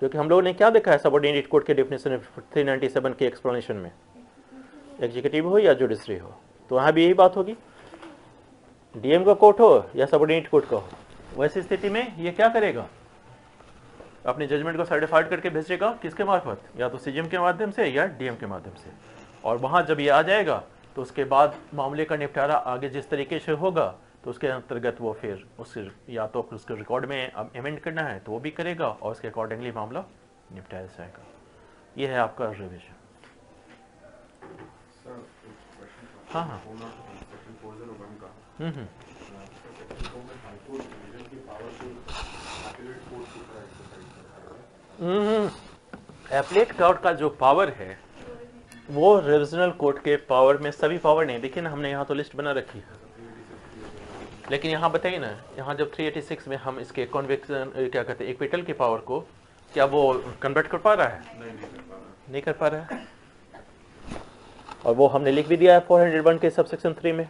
क्योंकि हम लोगों ने क्या देखा है सबऑर्डिनेट कोर्ट के डेफिनेशन 397 के एक्सप्लेनेशन में, एग्जीक्यूटिव हो या जुडिशरी हो, तो वहां भी यही बात होगी, डीएम का कोर्ट हो या सबऑर्डिनेट कोर्ट का हो। वैसी स्थिति में ये क्या करेगा? अपने जजमेंट को सर्टिफाइड करके भेजेगा, किसके मार्फत? या तो सीजीएम के माध्यम से या डीएम के माध्यम से। और वहां जब ये आ जाएगा तो उसके बाद मामले का निपटारा आगे जिस तरीके से होगा तो उसके अंतर्गत वो फिर उसके या तो उसके रिकॉर्ड में अमेंड करना है तो वो भी करेगा और उसके अकॉर्डिंगली मामला निपटाया जाएगा। ये है आपका रिविजन। हाँ हाँ एपलेट कोर्ट का जो पावर है वो रिविजनल कोर्ट के पावर में सभी पावर नहीं। देखिए ना, हमने यहाँ तो लिस्ट बना रखी है, लेकिन यहाँ बताइए ना, यहाँ जब 386 में हम इसके कॉन्विक्शन क्या कहते हैं एक्विटल के पावर को, क्या वो कन्वर्ट कर पा रहा है? नहीं कर पा रहा है। और वो हमने लिख भी दिया है 401 के सबसेक्शन 3 में।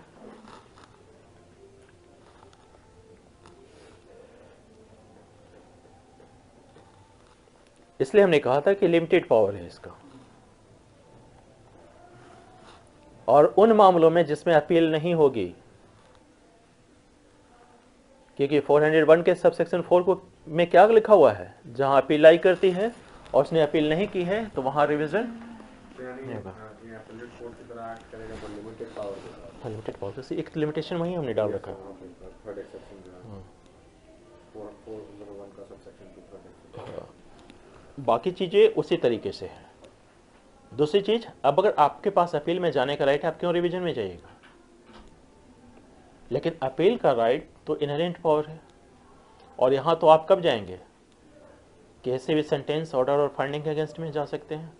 इसलिए हमने कहा था कि लिमिटेड पावर है इसका, और उन मामलों में जिसमें अपील नहीं होगी, क्योंकि 401 के सबसेक्शन 4 को में क्या लिखा हुआ है, जहां अपील लाई करती है और उसने अपील नहीं की है तो वहां रिवीजन नहीं होगा। ये एब्सोल्यूट कोर्ट की तरह एक्ट करेगा पर लिमिटेड पावर के साथ। लिमिटेड पावर से एक लिमिटेशन वही हमने डाल रखा है। थर्ड एक्सेप्शन जो है 401 का सबसेक्शन 2 थर्ड एक्सेप्शन। बाकी चीज़ें उसी तरीके से हैं। दूसरी चीज़, अब अगर आपके पास अपील में जाने का राइट है, आप क्यों रिवीजन में जाइएगा? लेकिन अपील का राइट तो इनहेरेंट पावर है, और यहाँ तो आप कब जाएंगे? कैसे भी सेंटेंस, ऑर्डर और फाइंडिंग के अगेंस्ट में जा सकते हैं,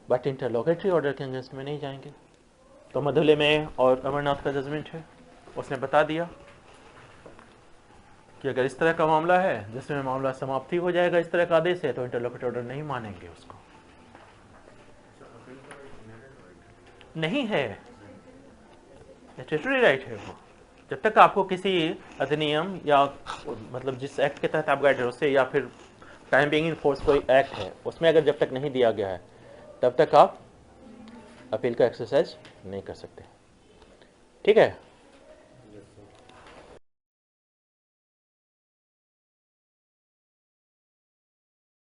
बट इंटरलोकेटरी ऑर्डर के अगेंस्ट में नहीं जाएंगे। तो मधुले में और अमरनाथ का जजमेंट है, उसने बता दिया कि अगर इस तरह का मामला है जिसमें मामला समाप्ति हो जाएगा इस तरह का आदेश है, तो इंटरलोकेटरी ऑर्डर नहीं मानेंगे उसको। नहीं है, स्टैट्यूटरी राइट है वो। जब तक आपको किसी अधिनियम या मतलब जिस एक्ट के तहत आप गाइड उससे, या फिर टाइम बिंग इन फोर्स कोई एक्ट है उसमें अगर जब तक नहीं दिया गया है, तब तक आप अपील का एक्सरसाइज नहीं कर सकते। ठीक है।